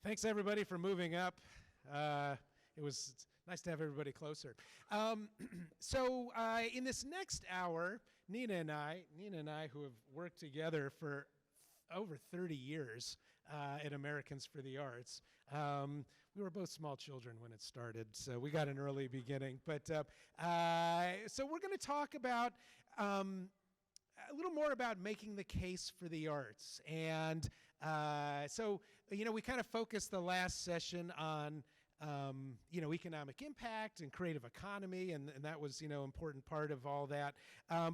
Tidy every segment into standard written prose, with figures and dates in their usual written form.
Thanks, everybody, for moving up. It was nice to have everybody closer. Um, in this next hour, Nina and I, who have worked together for over 30 years at Americans for the Arts, we were both small children when it started, so we got an early beginning. So we're going to talk about a little more about making the case for the arts. And we kind of focused the last session on, economic impact and creative economy, and that was, important part of all that.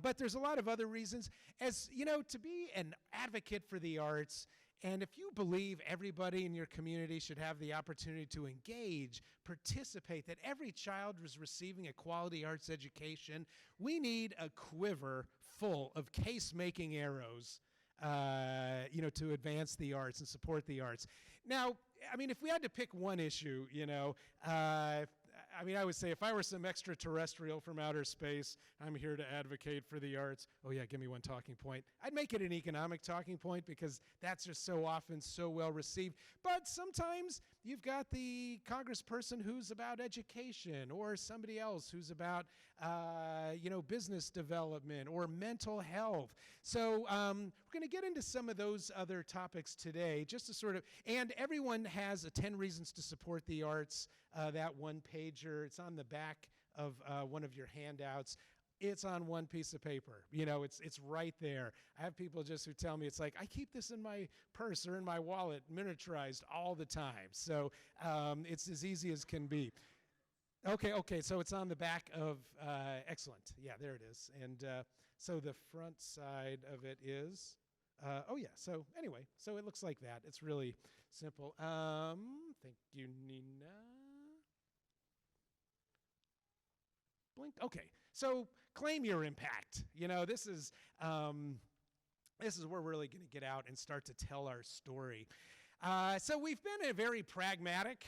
But there's a lot of other reasons. As, to be an advocate for the arts, and if you believe everybody in your community should have the opportunity to engage, participate, that every child was receiving a quality arts education, we need a quiver full of case-making arrows, to advance the arts and support the arts. Now, if we had to pick one issue, I would say if I were some extraterrestrial from outer space, I'm here to advocate for the arts. Oh yeah, give me one talking point. I'd make it an economic talking point because that's just so often so well received. But sometimes you've got the congressperson who's about education, or somebody else who's about, business development or mental health. So we're going to get into some of those other topics today, just to sort of, and everyone has 10 reasons to support the arts. That one pager, it's on the back of one of your handouts. It's on one piece of paper. It's right there. I have people just who tell me, it's like, I keep this in my purse or in my wallet, miniaturized all the time. So it's as easy as can be. Okay, so it's on the back of, excellent. Yeah, there it is. And so the front side of it is, so anyway, so it looks like that. It's really simple. Thank you, Nina. Blink. Okay, so claim your impact. This is where we're really going to get out and start to tell our story. So we've been a very pragmatic,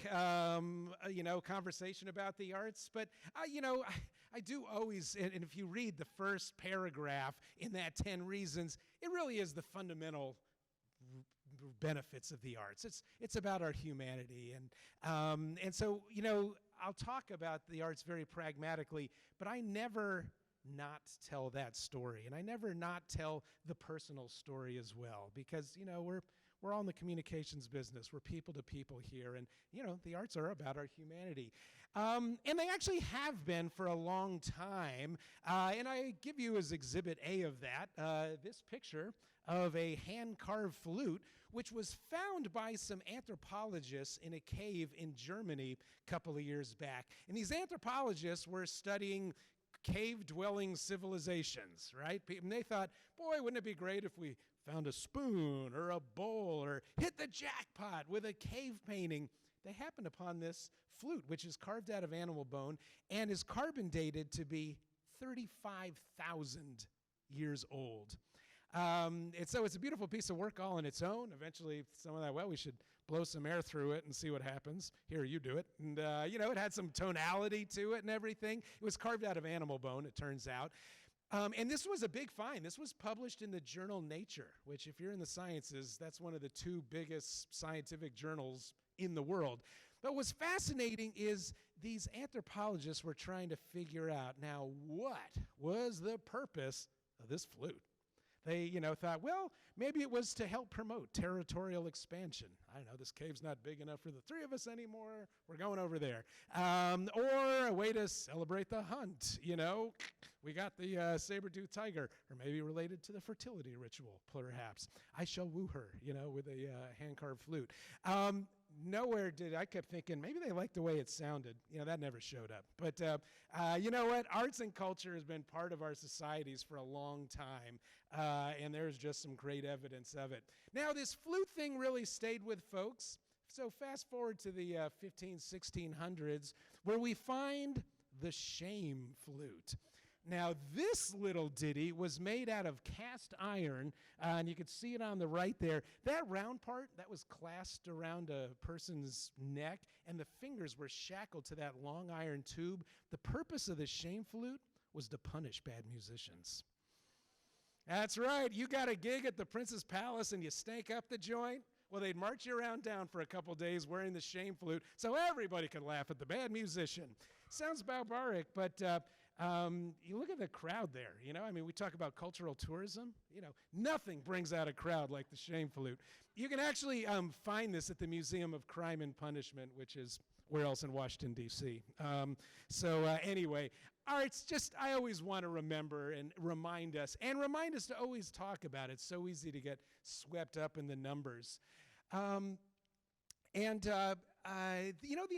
conversation about the arts, but I do always, and if you read the first paragraph in that 10 reasons, it really is the fundamental benefits of the arts. It's about our humanity, and so I'll talk about the arts very pragmatically, but I never not tell that story, and I never not tell the personal story as well, because we're all in the communications business. We're people to people here, and the arts are about our humanity, and they actually have been for a long time. And I give you as Exhibit A of that this picture of a hand-carved flute, which was found by some anthropologists in a cave in Germany a couple of years back. And these anthropologists were studying cave-dwelling civilizations, right? And they thought, boy, wouldn't it be great if we found a spoon or a bowl or hit the jackpot with a cave painting. They happened upon this flute, which is carved out of animal bone and is carbon dated to be 35,000 years old. And so it's a beautiful piece of work all on its own. Eventually, some of that, we should blow some air through it and see what happens. Here, you do it. And, it had some tonality to it and everything. It was carved out of animal bone, it turns out. And this was a big find. This was published in the journal Nature, which if you're in the sciences, that's one of the two biggest scientific journals in the world. But what's fascinating is these anthropologists were trying to figure out, now, what was the purpose of this flute? They, thought, maybe it was to help promote territorial expansion. I don't know, this cave's not big enough for the three of us anymore. We're going over there. Or a way to celebrate the hunt, We got the saber-toothed tiger, or maybe related to the fertility ritual, perhaps. I shall woo her, with a hand-carved flute. Nowhere did I kept thinking, maybe they liked the way it sounded. That never showed up. But you know what? Arts and culture has been part of our societies for a long time, and there's just some great evidence of it. Now, this flute thing really stayed with folks. So fast forward to the 1600s, where we find the shame flute. Now, this little ditty was made out of cast iron, and you can see it on the right there. That round part, that was clasped around a person's neck, and the fingers were shackled to that long iron tube. The purpose of the shame flute was to punish bad musicians. That's right. You got a gig at the Prince's Palace, and you stank up the joint? Well, they'd march you around town for a couple days wearing the shame flute so everybody could laugh at the bad musician. Sounds barbaric, but you look at the crowd there. I mean, we talk about cultural tourism. Nothing brings out a crowd like the shame flute. You can actually find this at the Museum of Crime and Punishment, which is where else in Washington, D.C. Anyway, arts, I always want to remember and remind us to always talk about it. It's so easy to get swept up in the numbers. The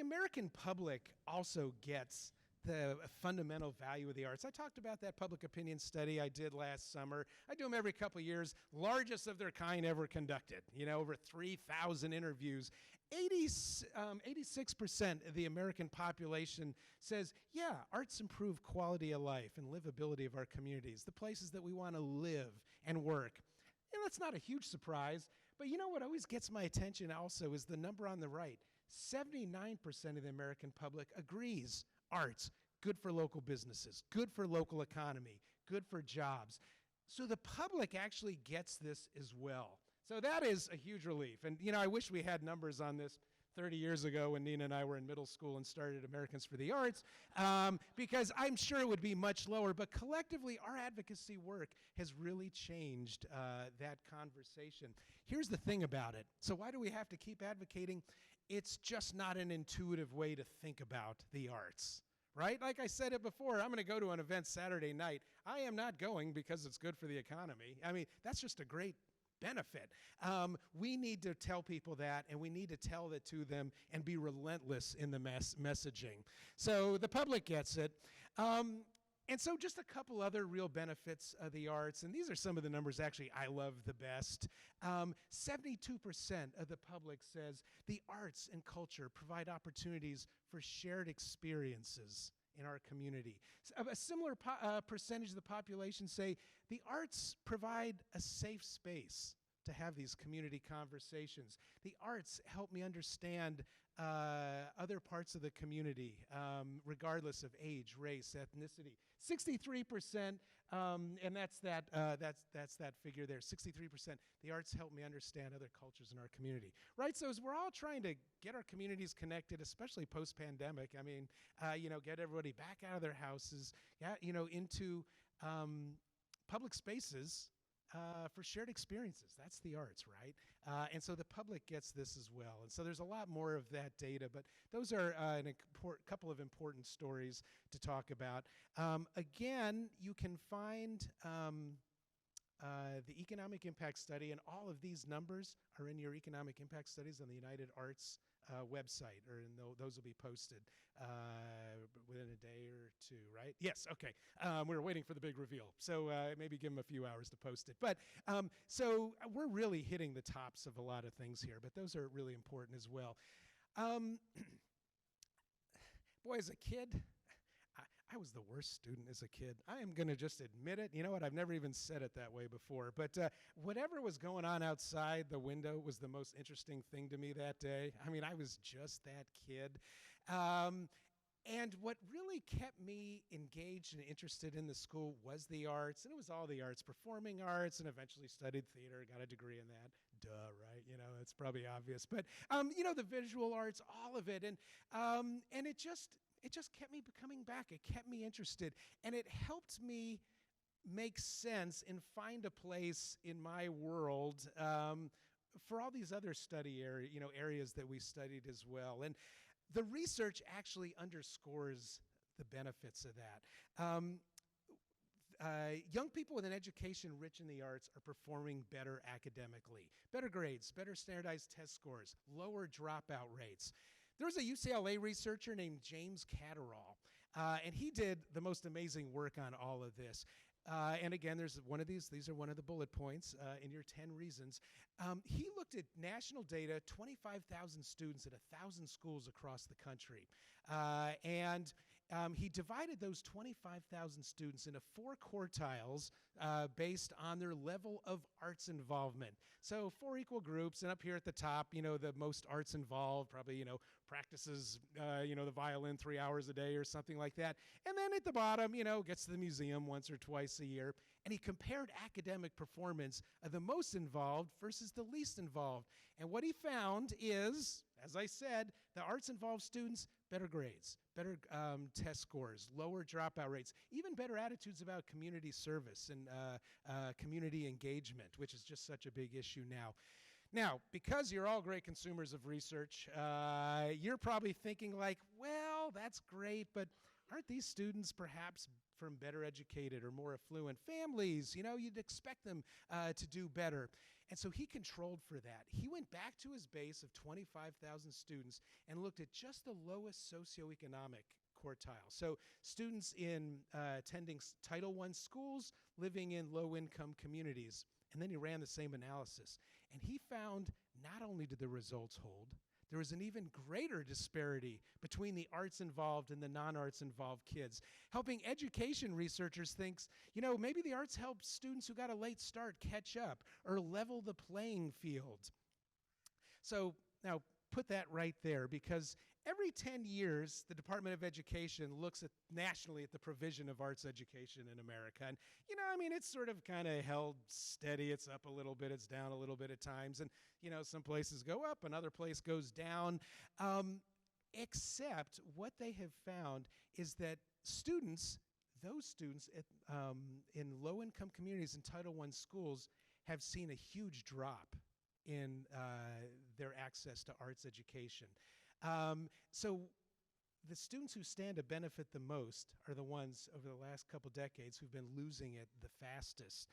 American public also gets the fundamental value of the arts. I talked about that public opinion study I did last summer. I do them every couple of years, largest of their kind ever conducted. Over 3,000 interviews. 86% of the American population says, yeah, arts improve quality of life and livability of our communities, the places that we want to live and work. And that's not a huge surprise, but what always gets my attention also is the number on the right. 79% of the American public agrees arts, good for local businesses, good for local economy, good for jobs. So the public actually gets this as well. So that is a huge relief. And, I wish we had numbers on this 30 years ago when Nina and I were in middle school and started Americans for the Arts, because I'm sure it would be much lower. But collectively, our advocacy work has really changed that conversation. Here's the thing about it. So why do we have to keep advocating? It's just not an intuitive way to think about the arts, right? Like I said it before, I'm going to go to an event Saturday night. I am not going because it's good for the economy. I mean, that's just a great benefit. We need to tell people that, and we need to tell it to them and be relentless in the messaging. So the public gets it. And so just a couple other real benefits of the arts, and these are some of the numbers actually I love the best. 72% of the public says the arts and culture provide opportunities for shared experiences in our community. A similar percentage of the population say the arts provide a safe space to have these community conversations. The arts help me understand other parts of the community, regardless of age, race, ethnicity. 63%, and that's that figure there. 63%. The arts help me understand other cultures in our community, right? So as we're all trying to get our communities connected, especially post-pandemic, I mean, get everybody back out of their houses, into public spaces. For shared experiences. That's the arts, right? And so the public gets this as well. And so there's a lot more of that data, but those are a couple of important stories to talk about. Again, you can find the Economic Impact Study, and all of these numbers are in your Economic Impact Studies on the United Arts website, those will be posted within a day or two, right? Yes, okay. We were waiting for the big reveal, so maybe give them a few hours to post it. But so we're really hitting the tops of a lot of things here, but those are really important as well. Boy, as a kid, I was the worst student as a kid. I am going to just admit it. You know what? I've never even said it that way before. But whatever was going on outside the window was the most interesting thing to me that day. I mean, I was just that kid. And what really kept me engaged and interested in the school was the arts. And it was all the arts, performing arts, and eventually studied theater, got a degree in that. Duh, right? It's probably obvious. But, the visual arts, all of it. And it just kept me coming back. It kept me interested. And it helped me make sense and find a place in my world for all these other areas that we studied as well. And the research actually underscores the benefits of that. Young people with an education rich in the arts are performing better academically. Better grades, better standardized test scores, lower dropout rates. There was a UCLA researcher named James Catterall, and he did the most amazing work on all of this. And again, there's one of these are one of the bullet points in your 10 reasons. He looked at national data, 25,000 students at 1,000 schools across the country. And he divided those 25,000 students into 4 quartiles based on their level of arts involvement. So 4 equal groups, and up here at the top, the most arts involved, probably, practices, the violin 3 hours a day or something like that. And then at the bottom, gets to the museum once or twice a year. And he compared academic performance of the most involved versus the least involved. And what he found is, as I said, the arts-involved students, better grades, better test scores, lower dropout rates, even better attitudes about community service and community engagement, which is just such a big issue now. Now, because you're all great consumers of research, you're probably thinking like, well, that's great, but aren't these students perhaps from better educated or more affluent families? You'd expect them to do better. And so he controlled for that. He went back to his base of 25,000 students and looked at just the lowest socioeconomic quartile. So students attending Title I schools, living in low-income communities. And then he ran the same analysis. And he found not only did the results hold, there was an even greater disparity between the arts involved and the non-arts involved kids. Helping education researchers think, maybe the arts help students who got a late start catch up or level the playing field. So now put that right there, because every 10 years, the Department of Education looks nationally at the provision of arts education in America. And, it's sort of kind of held steady. It's up a little bit, it's down a little bit at times. And, some places go up, another place goes down. Except what they have found is that those students in low-income communities in Title I schools have seen a huge drop in their access to arts education. So the students who stand to benefit the most are the ones over the last couple decades who've been losing it the fastest.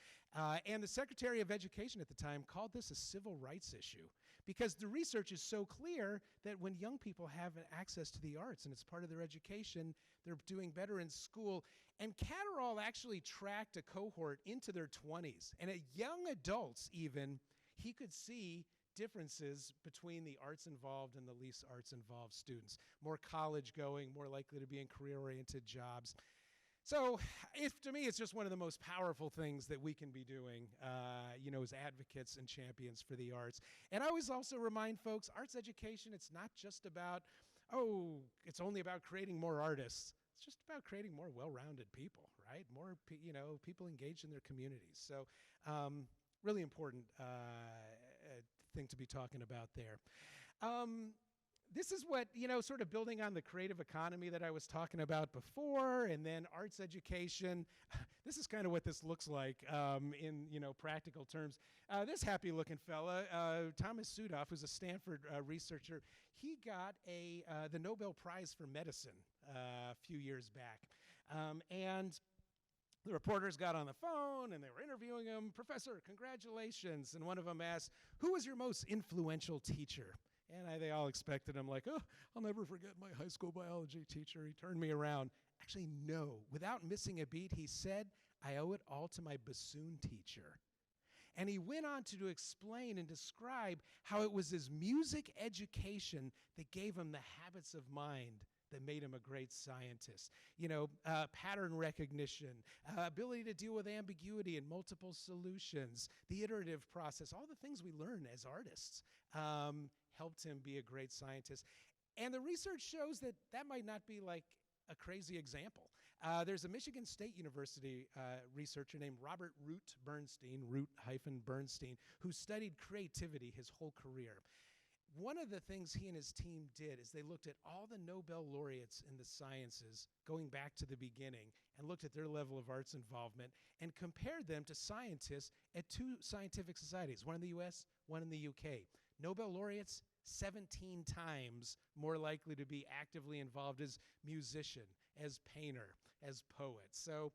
And the Secretary of Education at the time called this a civil rights issue, because the research is so clear that when young people have access to the arts and it's part of their education, they're doing better in school. And Catterall actually tracked a cohort into their 20s. And at young adults even, he could see differences between the arts involved and the least arts involved students. More college going, more likely to be in career-oriented jobs. So to me, it's just one of the most powerful things that we can be doing, as advocates and champions for the arts. And I always also remind folks, arts education, it's not just about, it's only about creating more artists. It's just about creating more well-rounded people, right? More, people engaged in their communities. So really important thing to be talking about there. This is what, sort of building on the creative economy that I was talking about before, and then arts education. This is kind of what this looks like in, practical terms. This happy-looking fella, Thomas Sudoff, who's a Stanford researcher, he got the Nobel Prize for Medicine a few years back. And the reporters got on the phone, and they were interviewing him. Professor, congratulations. And one of them asked, who was your most influential teacher? And they all expected him like, I'll never forget my high school biology teacher. He turned me around. Actually, no. Without missing a beat, he said, I owe it all to my bassoon teacher. And he went on to explain and describe how it was his music education that gave him the habits of mind that made him a great scientist. Pattern recognition, ability to deal with ambiguity and multiple solutions, the iterative process, all the things we learn as artists helped him be a great scientist. And the research shows that might not be like a crazy example. There's a Michigan State University researcher named Robert Root Bernstein, Root-Bernstein, who studied creativity his whole career. One of the things he and his team did is they looked at all the Nobel laureates in the sciences going back to the beginning and looked at their level of arts involvement and compared them to scientists at 2 scientific societies, one in the US, one in the UK. Nobel laureates, 17 times more likely to be actively involved as musician, as painter, as poet. So,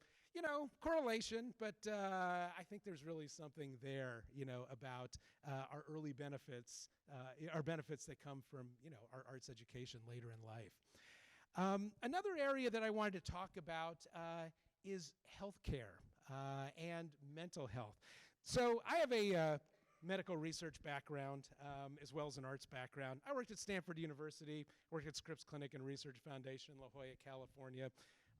correlation, but I think there's really something there, about our early benefits, our benefits that come from, our arts education later in life. Another area that I wanted to talk about is healthcare and mental health. So I have a medical research background, as well as an arts background. I worked at Stanford University, worked at Scripps Clinic and Research Foundation in La Jolla, California.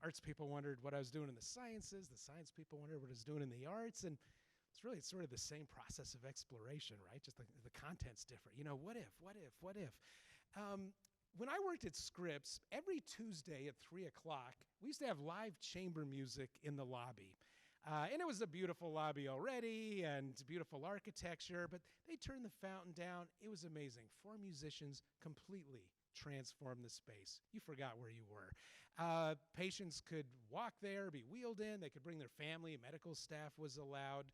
Arts people wondered what I was doing in the sciences. The science people wondered what I was doing in the arts. And it's really sort of the same process of exploration, right? Just the content's different. You know, what if? When I worked at Scripps, every Tuesday at 3 o'clock, we used to have live chamber music in the lobby. And it was a beautiful lobby already and beautiful architecture, but they turned the fountain down. It was amazing. 4 musicians completely transformed the space. You forgot where you were. Patients could walk there, be wheeled in. They could bring their family. Medical staff was allowed.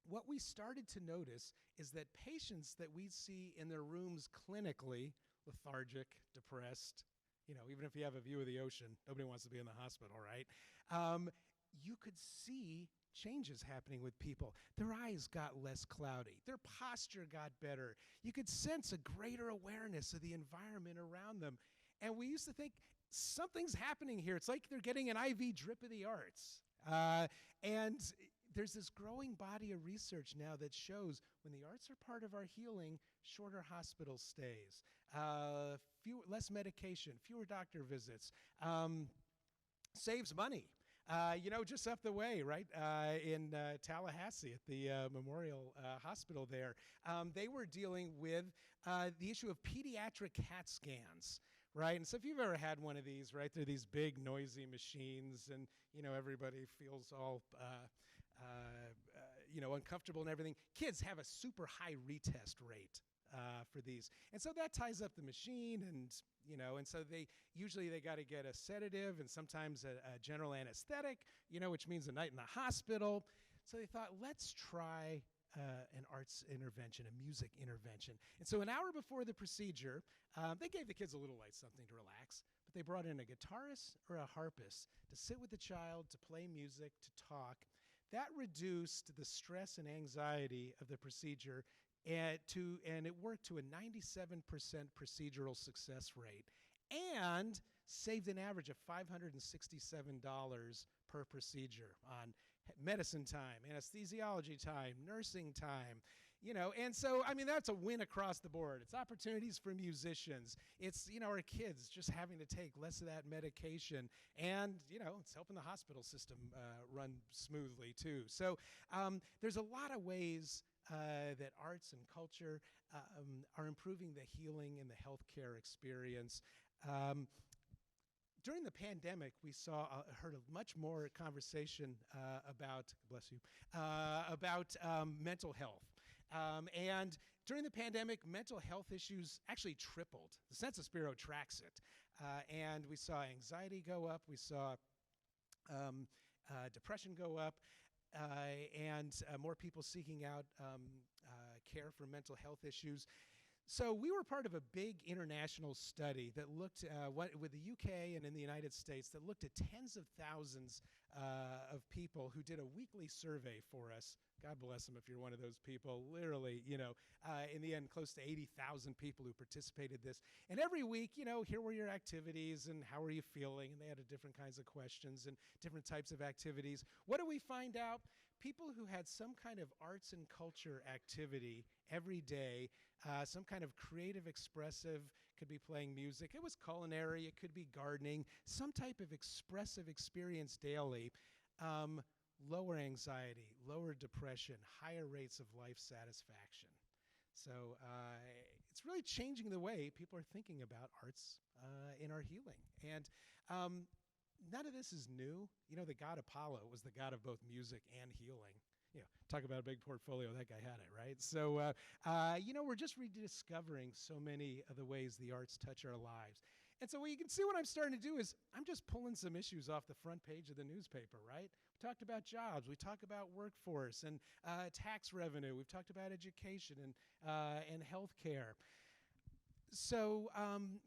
What we started to notice is that patients that we'd see in their rooms clinically, lethargic, depressed, you know, even if you have a view of the ocean, nobody wants to be in the hospital, right? You could see changes happening with people. Their eyes got less cloudy. Their posture got better. You could sense a greater awareness of the environment around them. And we used to think, something's happening here. It's like they're getting an IV drip of the arts. And there's this growing body of research now that shows when the arts are part of our healing, shorter hospital stays, less medication, fewer doctor visits, saves money. You know, just up the way, right, in Tallahassee at the Memorial Hospital there, they were dealing with the issue of pediatric CAT scans, right? And so if you've ever had one of these, right, they're these big, noisy machines, and, you know, everybody feels all, you know, uncomfortable and everything. Kids have a super high retest rate for these. And so that ties up the machine, and, you know, and so they got to get a sedative and sometimes a general anesthetic, you know, which means a night in the hospital. So they thought, let's try an arts intervention, a music intervention. And so an hour before the procedure, they gave the kids a little light something to relax, but they brought in a guitarist or a harpist to sit with the child, to play music, to talk. That reduced the stress and anxiety of the procedure, and it worked to a 97% procedural success rate, and saved an average of $567 per procedure on medicine time, anesthesiology time, nursing time, you know. And so, I mean, that's a win across the board. It's opportunities for musicians. It's, you know, our kids just having to take less of that medication, and, you know, it's helping the hospital system run smoothly too. So there's a lot of ways that arts and culture are improving the healing and the healthcare experience. During the pandemic, we heard of much more conversation about, bless you, about mental health. And during the pandemic, mental health issues actually tripled. The Census Bureau tracks it. And we saw anxiety go up. We saw depression go up. And more people seeking out care for mental health issues. So we were part of a big international study that looked with the UK and in the United States, that looked at tens of thousands of people who did a weekly survey for us. God bless them if you're one of those people. Literally, you know, in the end, close to 80,000 people who participated in this. And every week, you know, here were your activities and how are you feeling? And they had different kinds of questions and different types of activities. What do we find out? People who had some kind of arts and culture activity every day, some kind of creative, expressive, could be playing music, it was culinary, it could be gardening, some type of expressive experience daily, lower anxiety, lower depression, higher rates of life satisfaction. So it's really changing the way people are thinking about arts in our healing. And none of this is new. You know, the god Apollo was the god of both music and healing. You know, talk about a big portfolio, that guy had it, right? So, you know, we're just rediscovering so many of the ways the arts touch our lives. And so you can see what I'm starting to do is I'm just pulling some issues off the front page of the newspaper, right? We talked about jobs. We talked about workforce and tax revenue. We've talked about education and healthcare. So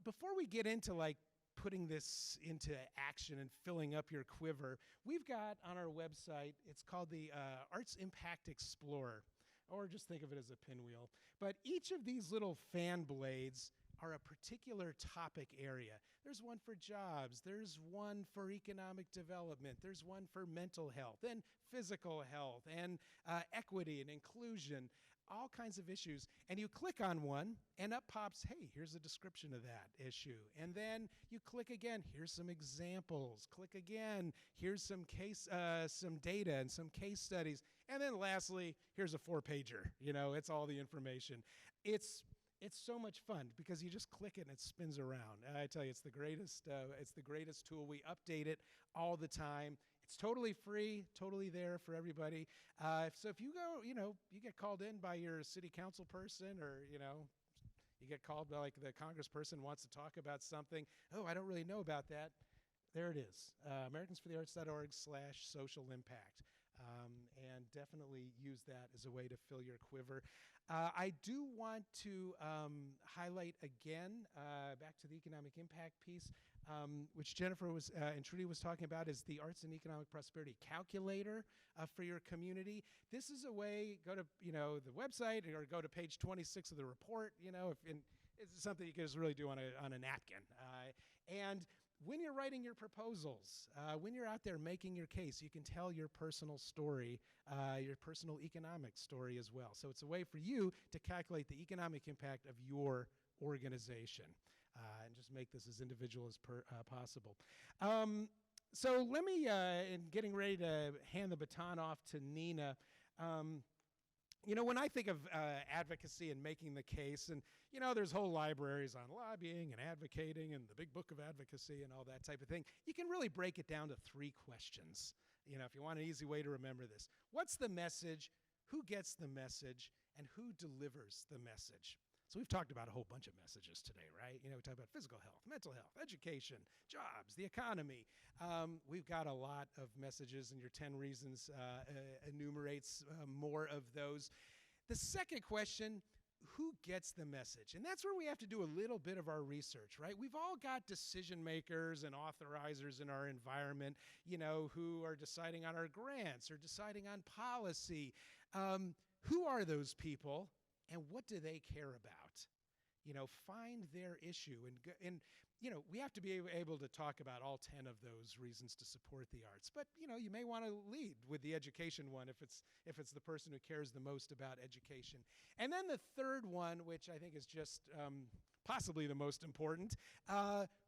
before we get into like putting this into action and filling up your quiver, we've got on our website, it's called the Arts Impact Explorer, or just think of it as a pinwheel. But each of these little fan blades are a particular topic area. There's one for jobs, there's one for economic development, there's one for mental health and physical health and equity and inclusion. all kinds of issues, and you click on one, and up pops, hey, here's a description of that issue. And then you click again, here's some examples. Click again, here's some some data and some case studies. And then lastly, here's a 4-pager. It's all the information. It's so much fun because you just click it and it spins around. I tell you, it's the greatest. It's the greatest tool. We update it all the time. It's totally free, totally there for everybody. So if you go, you get called in by your city council person, or you get called by like the congressperson wants to talk about something. Oh, I don't really know about that. There it is. AmericansForTheArts.org/social impact. And definitely use that as a way to fill your quiver. I do want to highlight again, back to the economic impact piece, which Jennifer and Trudy was talking about, is the Arts and Economic Prosperity Calculator for your community. This is a way, go to the website or go to page 26 of the report. It's something you can just really do on a napkin. And when you're writing your proposals, when you're out there making your case, you can tell your personal story, your personal economic story as well. So it's a way for you to calculate the economic impact of your organization and just make this as individual as possible. So let me, in getting ready to hand the baton off to Nina, when I think of advocacy and making the case, and there's whole libraries on lobbying and advocating and the big book of advocacy and all that type of thing, you can really break it down to 3 questions. If you want an easy way to remember this. What's the message? Who gets the message? And who delivers the message? So we've talked about a whole bunch of messages today, right? We talked about physical health, mental health, education, jobs, the economy. We've got a lot of messages, and your 10 reasons enumerates more of those. The second question, who gets the message? And that's where we have to do a little bit of our research, right? We've all got decision makers and authorizers in our environment, who are deciding on our grants or deciding on policy. Who are those people? And what do they care about? Find their issue. And we have to be able to talk about all 10 of those reasons to support the arts. But, you may want to lead with the education one if it's the person who cares the most about education. And then the third one, which I think is just possibly the most important,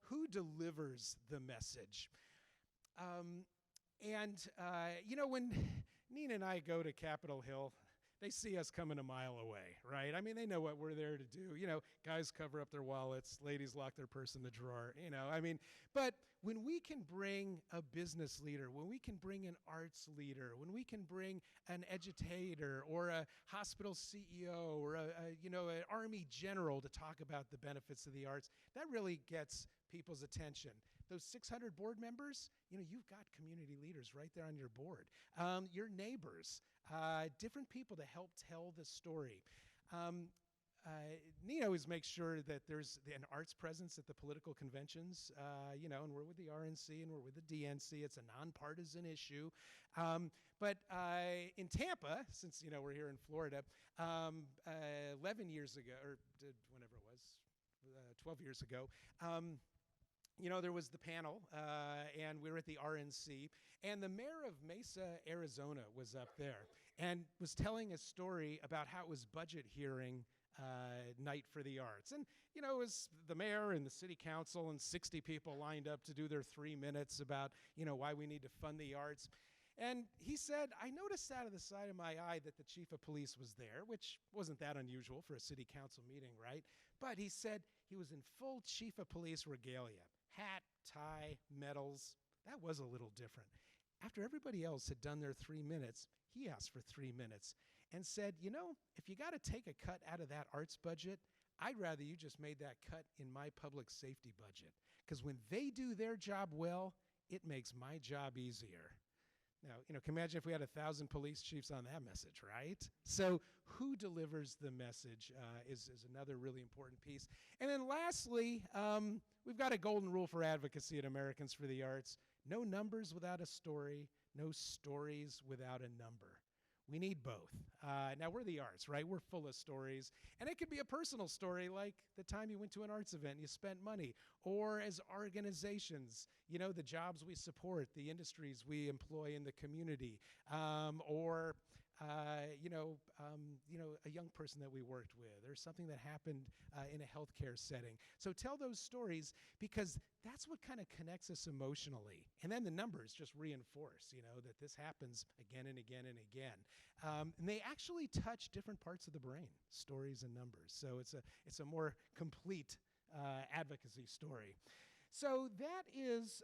who delivers the message? When Nina and I go to Capitol Hill, they see us coming a mile away, right? I mean, they know what we're there to do. Guys cover up their wallets, ladies lock their purse in the drawer, but when we can bring a business leader, when we can bring an arts leader, when we can bring an educator or a hospital CEO or an army general to talk about the benefits of the arts, that really gets people's attention. Those 600 board members, you've got community leaders right there on your board. Your neighbors, different people to help tell the story. Nina always makes sure that there's an arts presence at the political conventions, and we're with the RNC and we're with the DNC. It's a nonpartisan issue. But in Tampa, since, we're here in Florida, 11 years ago, or whenever it was, 12 years ago, there was the panel, and we were at the RNC, and the mayor of Mesa, Arizona was up there and was telling a story about how it was budget hearing night for the arts. And, it was the mayor and the city council and 60 people lined up to do their 3 minutes about, why we need to fund the arts. And he said, I noticed out of the side of my eye that the chief of police was there, which wasn't that unusual for a city council meeting, right? But he said he was in full chief of police regalia. Hat, tie, medals. That was a little different. After everybody else had done their 3 minutes, he asked for 3 minutes and said, if you got to take a cut out of that arts budget, I'd rather you just made that cut in my public safety budget. Because when they do their job well, it makes my job easier. Now, can you imagine if we had 1,000 police chiefs on that message, right? So who delivers the message is another really important piece. And then lastly, we've got a golden rule for advocacy at Americans for the Arts. No numbers without a story, no stories without a number. We need both. Now, we're the arts, right? We're full of stories. And it could be a personal story, like the time you went to an arts event and you spent money. Or as organizations, the jobs we support, the industries we employ in the community. Or a young person that we worked with, or something that happened in a healthcare setting. So tell those stories, because that's what kind of connects us emotionally. And then the numbers just reinforce, that this happens again and again and again. And they actually touch different parts of the brain, stories and numbers. So it's a more complete advocacy story. So that is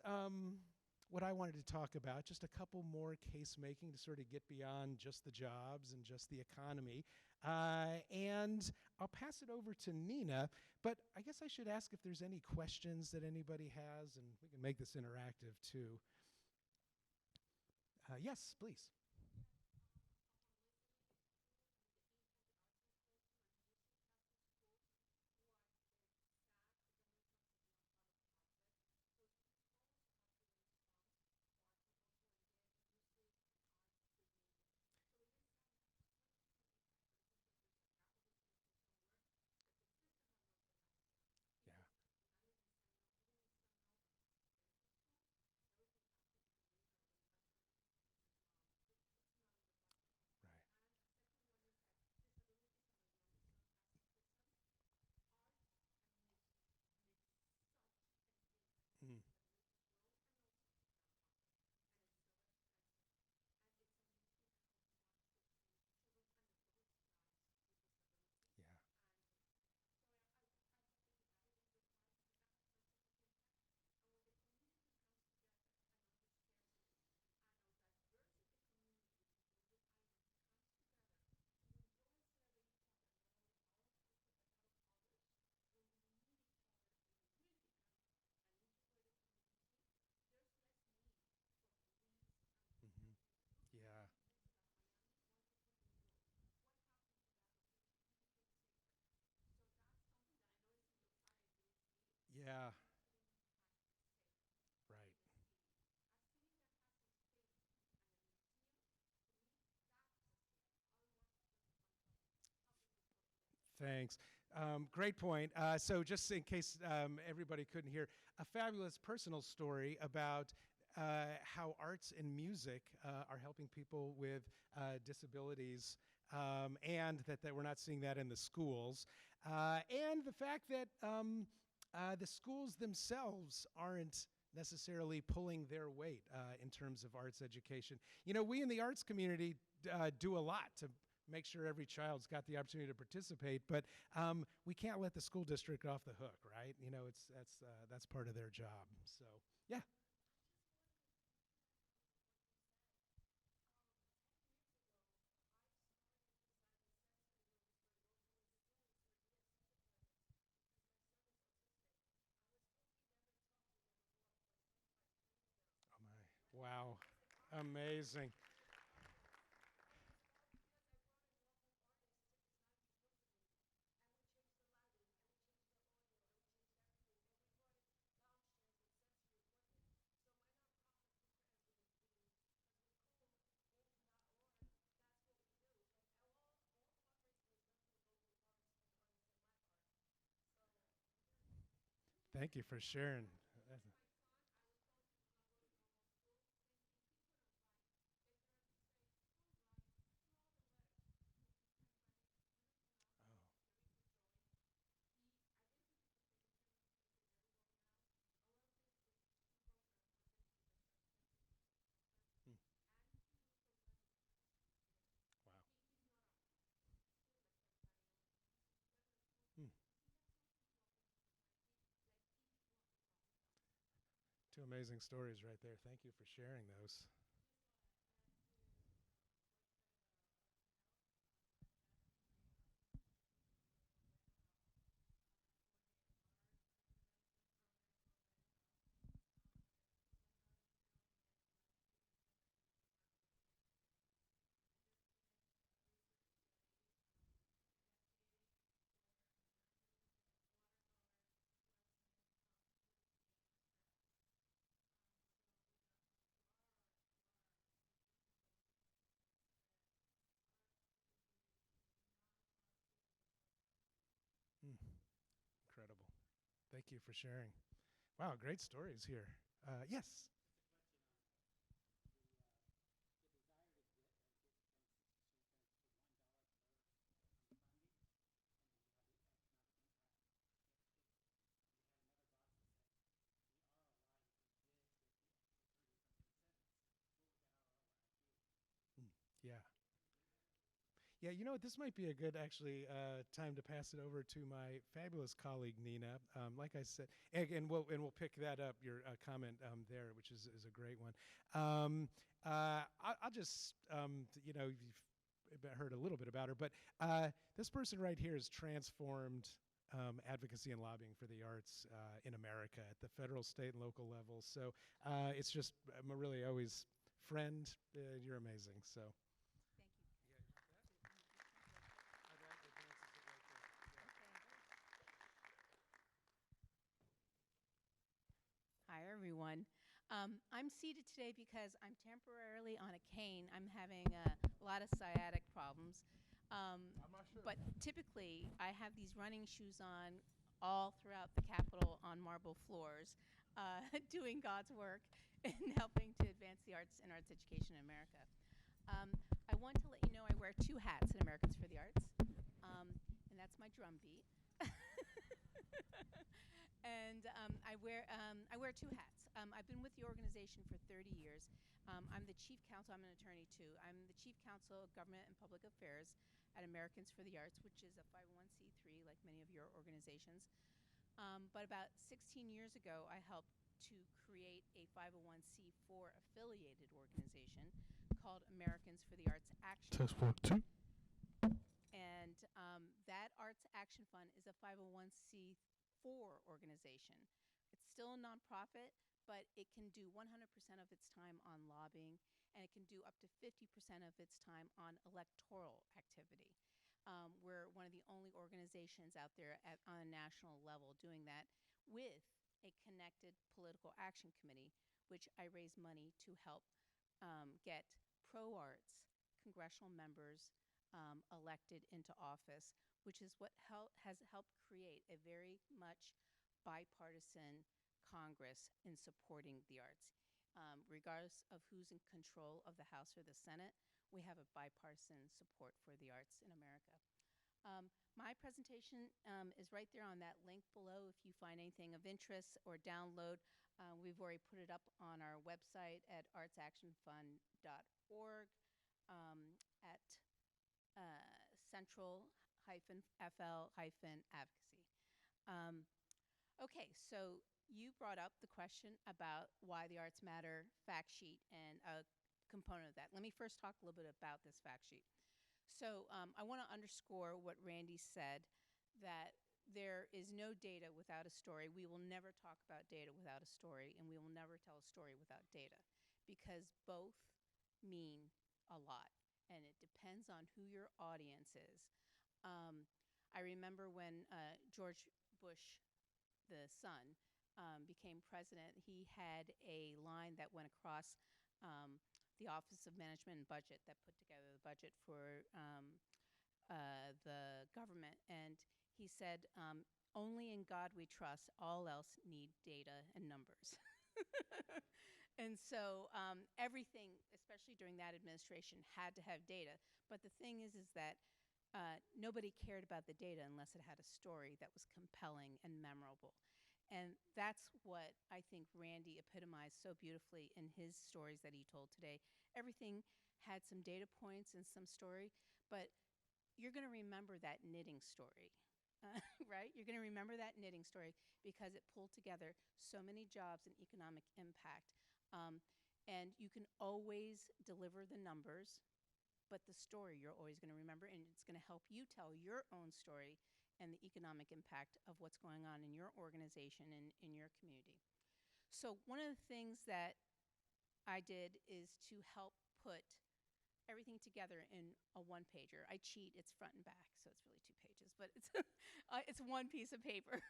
what I wanted to talk about, just a couple more case making to sort of get beyond just the jobs and just the economy. And I'll pass it over to Nina, but I guess I should ask if there's any questions that anybody has, and we can make this interactive too. Yes, please. Yeah, right. Mm, yeah, hmm, yeah, yeah, right. Thanks. Great point. So, just in case everybody couldn't hear, a fabulous personal story about how arts and music are helping people with disabilities, and that we're not seeing that in the schools. And the fact that the schools themselves aren't necessarily pulling their weight in terms of arts education. We in the arts community do a lot to make sure every child's got the opportunity to participate, but we can't let the school district off the hook, right? That's part of their job. So yeah. Oh my, wow, amazing. Thank you for sharing. Oh, hmm, wow. Hmm. Two amazing stories right there. Thank you for sharing those. Hmm. Incredible. Thank you for sharing. Wow, great stories here. Yes. Yeah, you know what? This might be a good actually time to pass it over to my fabulous colleague Nina. Like I said, and we'll pick that up your comment there, which is a great one. I'll just you've heard a little bit about her, but this person right here has transformed advocacy and lobbying for the arts in America at the federal, state, and local level. So it's just I'm a really always friend. You're amazing. So. Hi, everyone. I'm seated today because I'm temporarily on a cane. I'm having a lot of sciatic problems. I'm not sure. But typically, I have these running shoes on all throughout the Capitol on marble floors, doing God's work and helping to advance the arts and arts education in America. Um, I want to let you know I wear two hats at Americans for the Arts, and that's my drum beat. And I wear two hats. I've been with the organization for 30 years. I'm the chief counsel. I'm an attorney too. I'm the chief counsel of government and public affairs at Americans for the Arts, which is a 501c3, like many of your organizations. But about 16 years ago, I helped to create a 501c4 affiliated organization called Americans for the Arts Action Test Fund. 1, 2. And that Arts Action Fund is a 501c4 organization. It's still a nonprofit, but it can do 100% of its time on lobbying, and it can do up to 50% of its time on electoral activity. We're one of the only organizations out there on a national level doing that with a connected political action committee, which I raise money to help get pro arts congressional members elected into office, which is what has helped create a very much bipartisan Congress in supporting the arts. Regardless of who's in control of the House or the Senate, we have a bipartisan support for the arts in America. My presentation is right there on that link below if you find anything of interest or download. We've already put it up on our website at artsactionfund.org, at central-fl-advocacy. Okay, so you brought up the question about why the Arts Matter fact sheet and a component of that. Let me first talk a little bit about this fact sheet. So I want to underscore what Randy said, that there is no data without a story. We will never talk about data without a story, and we will never tell a story without data, because both mean a lot, and it depends on who your audience is. I remember when George Bush, the son, became president, he had a line that went across the Office of Management and Budget that put together the budget for the government. And he said, only in God we trust, all else need data and numbers. And so everything, especially during that administration, had to have data. But the thing is that nobody cared about the data unless it had a story that was compelling and memorable. And that's what I think Randy epitomized so beautifully in his stories that he told today. Everything had some data points and some story, but you're going to remember that knitting story, right? You're going to remember that knitting story because it pulled together so many jobs and economic impact. And you can always deliver the numbers, but the story you're always going to remember, and it's going to help you tell your own story and the economic impact of what's going on in your organization and in your community. So one of the things that I did is to help put everything together in a one-pager. I cheat, it's front and back, so it's really 2 pages, but it's, it's one piece of paper.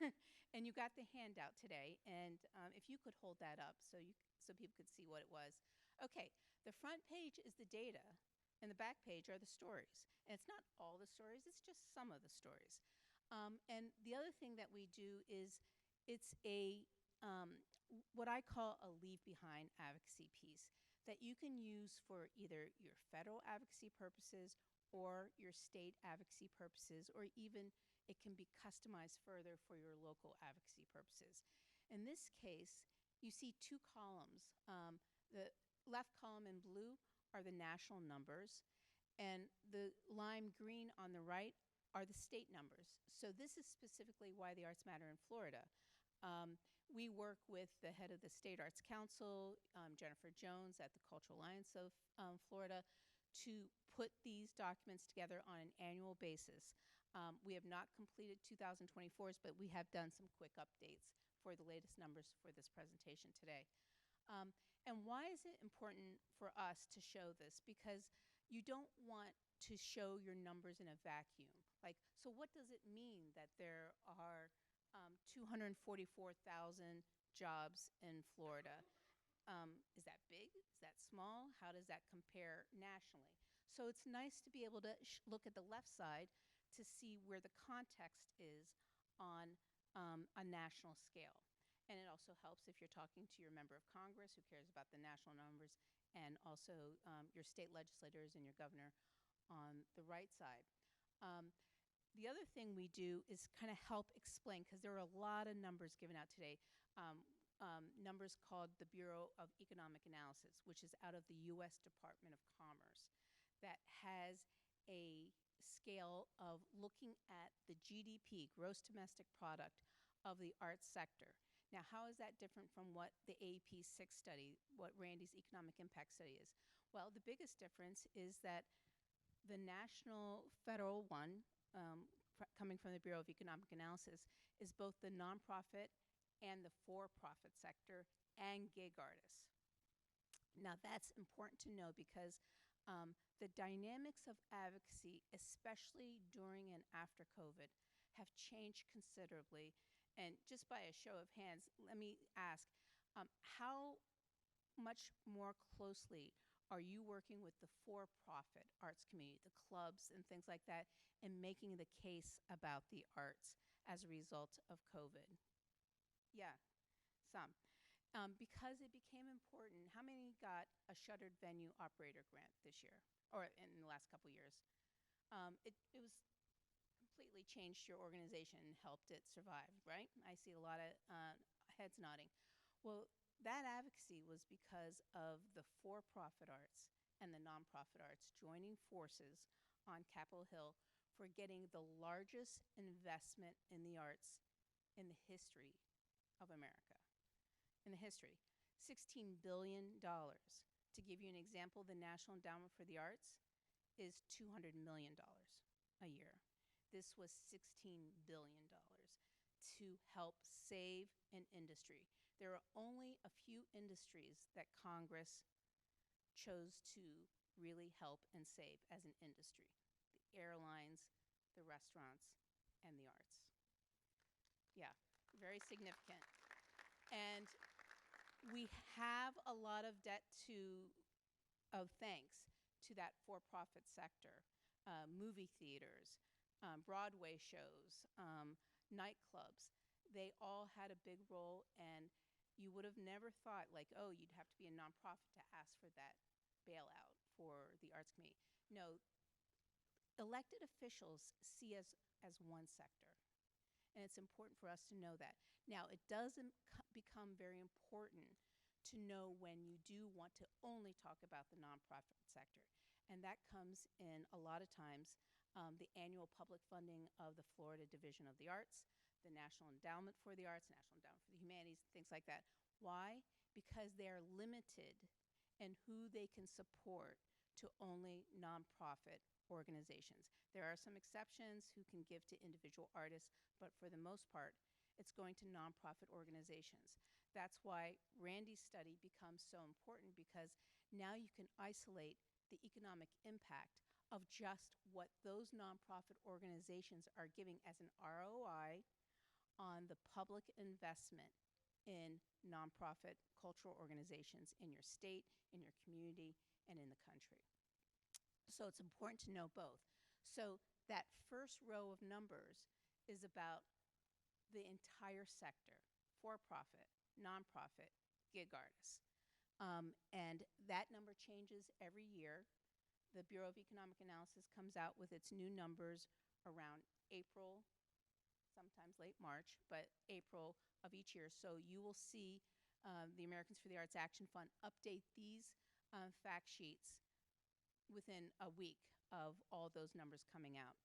And you got the handout today, and if you could hold that up so people could see what it was. Okay, the front page is the data, and the back page are the stories. And it's not all the stories, it's just some of the stories. And the other thing that we do is it's a what I call a leave behind advocacy piece that you can use for either your federal advocacy purposes or your state advocacy purposes, or even it can be customized further for your local advocacy purposes. In this case, you see 2 columns. The left column in blue are the national numbers, And the lime green on the right are the state numbers. So this is specifically why the Arts Matter in Florida. We work with the head of the State Arts Council, Jennifer Jones at the Cultural Alliance of Florida, to put these documents together on an annual basis. We have not completed 2024's, but we have done some quick updates for the latest numbers for this presentation today. And why is it important for us to show this? Because you don't want to show your numbers in a vacuum. Like, so what does it mean that there are 244,000 jobs in Florida? Is that big? Is that small? How does that compare nationally? So it's nice to be able to look at the left side to see where the context is on a national scale. And it also helps if you're talking to your member of Congress who cares about the national numbers, and also your state legislators and your governor on the right side. The other thing we do is kind of help explain, because there are a lot of numbers given out today, numbers called the Bureau of Economic Analysis, which is out of the U.S. Department of Commerce, that has a scale of looking at the GDP, gross domestic product, of the arts sector. Now, how is that different from what the AEP 6 study, what Randy's economic impact study is? Well, the biggest difference is that the national federal one, coming from the Bureau of Economic Analysis, is both the nonprofit and the for-profit sector and gig artists. Now, that's important to know because the dynamics of advocacy, especially during and after COVID, have changed considerably. And just by a show of hands, let me ask, how much more closely are you working with the for-profit arts community, the clubs and things like that, and making the case about the arts as a result of COVID? Yeah, some. Because it became important, how many got a shuttered venue operator grant this year, or in the last couple years? It was completely changed your organization and helped it survive, right? I see a lot of heads nodding. Well, that advocacy was because of the for-profit arts and the nonprofit arts joining forces on Capitol Hill for getting the largest investment in the arts in the history of America. In the history, $16 billion. To give you an example, the National Endowment for the Arts is $200 million a year. This was $16 billion to help save an industry. There are only a few industries that Congress chose to really help and save as an industry: the airlines, the restaurants, and the arts. Yeah, very significant. And we have a lot of debt of thanks to that for-profit sector, movie theaters, Broadway shows, nightclubs. They all had a big role, and you would have never thought, like, oh, you'd have to be a nonprofit to ask for that bailout for the arts committee. No, elected officials see us as one sector, and it's important for us to know that. Now, it doesn't become very important to know when you do want to only talk about the nonprofit sector, and that comes in a lot of times the annual public funding of the Florida Division of the Arts, the National Endowment for the Arts, National Endowment for the Humanities, things like that. Why? Because they're limited in who they can support to only nonprofit organizations. There are some exceptions who can give to individual artists, but for the most part, it's going to nonprofit organizations. That's why Randy's study becomes so important, because now you can isolate the economic impact of just what those nonprofit organizations are giving as an ROI on the public investment in nonprofit cultural organizations in your state, in your community, and in the country. So it's important to know both. So that first row of numbers is about the entire sector: for-profit, nonprofit, gig artists. And that number changes every year. The Bureau of Economic Analysis comes out with its new numbers around April, sometimes late March, but April of each year. So you will see the Americans for the Arts Action Fund update these fact sheets within a week of all those numbers coming out.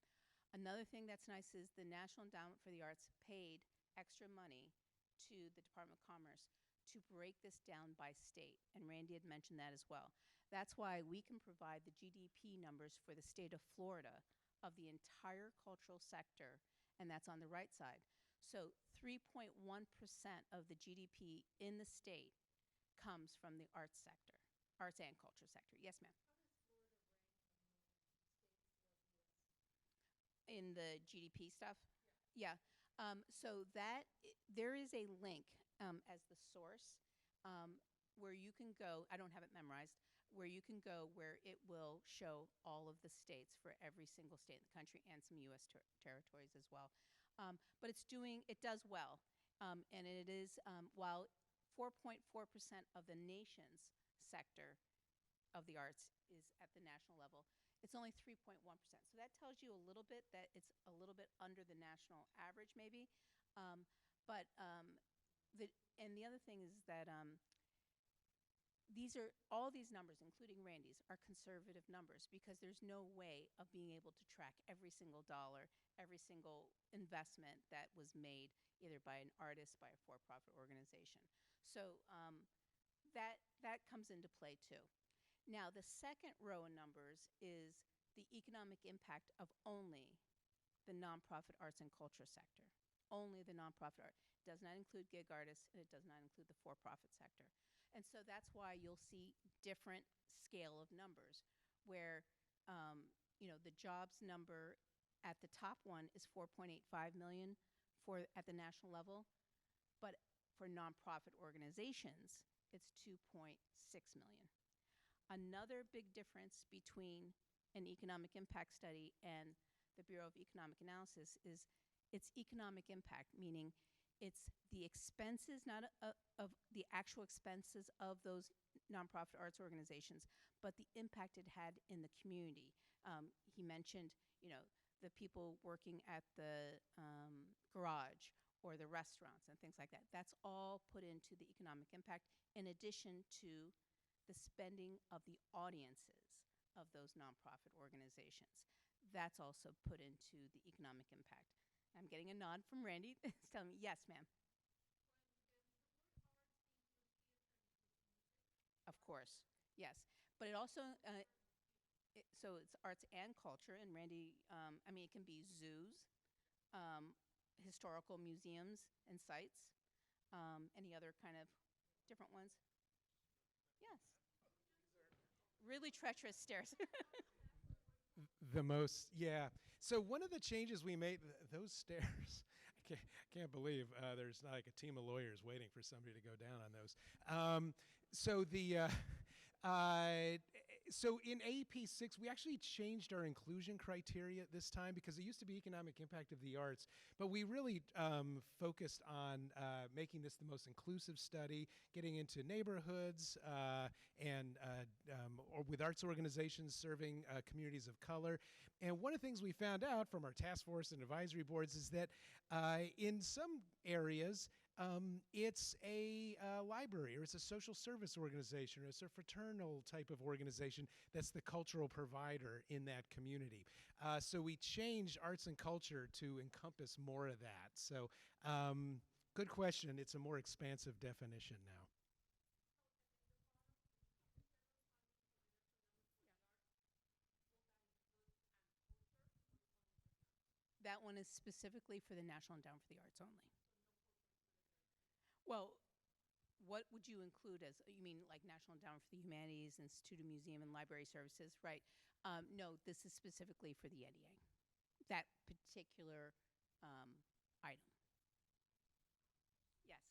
Another thing that's nice is the National Endowment for the Arts paid extra money to the Department of Commerce to break this down by state, and Randy had mentioned that as well. That's why we can provide the GDP numbers for the state of Florida of the entire cultural sector, and that's on the right side. So 3.1% of the GDP in the state comes from the arts sector, arts and culture sector. Yes, ma'am. In the GDP stuff? Yeah. So there is a link as the source where you can go. I don't have it memorized. Where you can go where it will show all of the states for every single state in the country and some U.S. territories as well. But it does well. And it is, while 4.4% of the nation's sector of the arts is at the national level, it's only 3.1%. So that tells you a little bit that it's a little bit under the national average, maybe. But the other thing is that all these numbers, including Randy's, are conservative numbers because there's no way of being able to track every single dollar, every single investment that was made either by an artist, by a for-profit organization. So that comes into play too. Now, the second row of numbers is the economic impact of only the nonprofit arts and culture sector. Only the nonprofit art. It does not include gig artists, and it does not include the for-profit sector. And so that's why you'll see different scale of numbers where, the jobs number at the top one is 4.85 million at the national level, but for nonprofit organizations, it's 2.6 million. Another big difference between an economic impact study and the Bureau of Economic Analysis is its economic impact, meaning it's the expenses, not of the actual expenses of those nonprofit arts organizations, but the impact it had in the community. He mentioned, the people working at the garage or the restaurants and things like that. That's all put into the economic impact in addition to the spending of the audiences of those nonprofit organizations. That's also put into the economic impact. I'm getting a nod from Randy. He's telling me, yes, ma'am. Of course, yes. But it also, so it's arts and culture, and Randy, it can be zoos, historical museums and sites, any other kind of different ones. Yes. Really treacherous stairs. The most, yeah. So one of the changes we made, those stairs, I can't believe there's not like a team of lawyers waiting for somebody to go down on those. So in AEP 6, we actually changed our inclusion criteria this time because it used to be economic impact of the arts, but we really focused on making this the most inclusive study, getting into neighborhoods or with arts organizations serving communities of color. And one of the things we found out from our task force and advisory boards is that in some areas, it's a library, or it's a social service organization, or it's a fraternal type of organization that's the cultural provider in that community. So we changed arts and culture to encompass more of that. So good question. It's a more expansive definition now. That one is specifically for the National Endowment for the Arts only. Well, what would you include as, you mean like National Endowment for the Humanities, Institute of Museum and Library Services, right? No, this is specifically for the NEA, that particular item. Yes.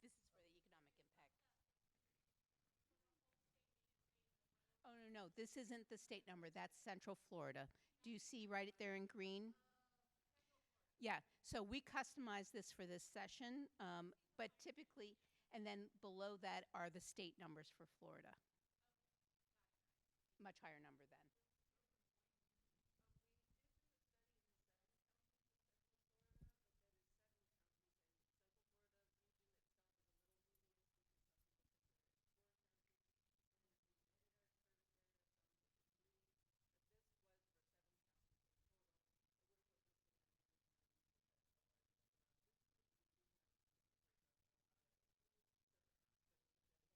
This is for the economic impact. Oh, no, no, this isn't the state number. That's Central Florida. Do you see right there in green? Yeah, so we customized this for this session, but typically, And then below that are the state numbers for Florida. Much higher number then.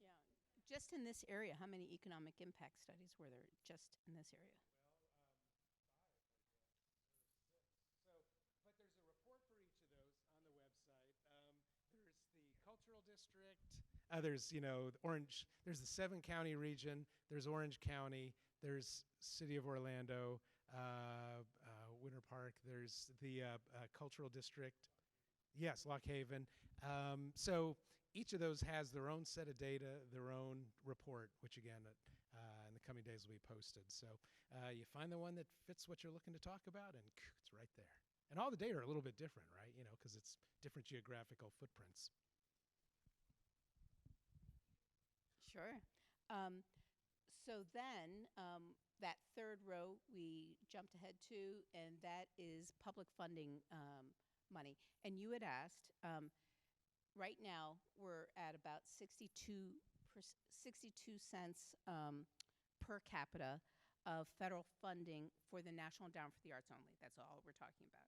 Yeah. Just in this area, how many economic impact studies were there just in this area? So, but there's a report for each of those on the website. There's the cultural district. There's Orange. There's the 7-county region. There's Orange County. There's City of Orlando, Winter Park. There's the cultural district. Yes, Lock Haven. So each of those has their own set of data, their own report, which again, in the coming days will be posted. So you find the one that fits what you're looking to talk about, and it's right there. And all the data are a little bit different, right? Because it's different geographical footprints. Sure. So then that third row we jumped ahead to, and that is public funding money. And you had asked, right now we're at about 62 cents per capita of federal funding for the National Endowment for the Arts only. That's all we're talking about.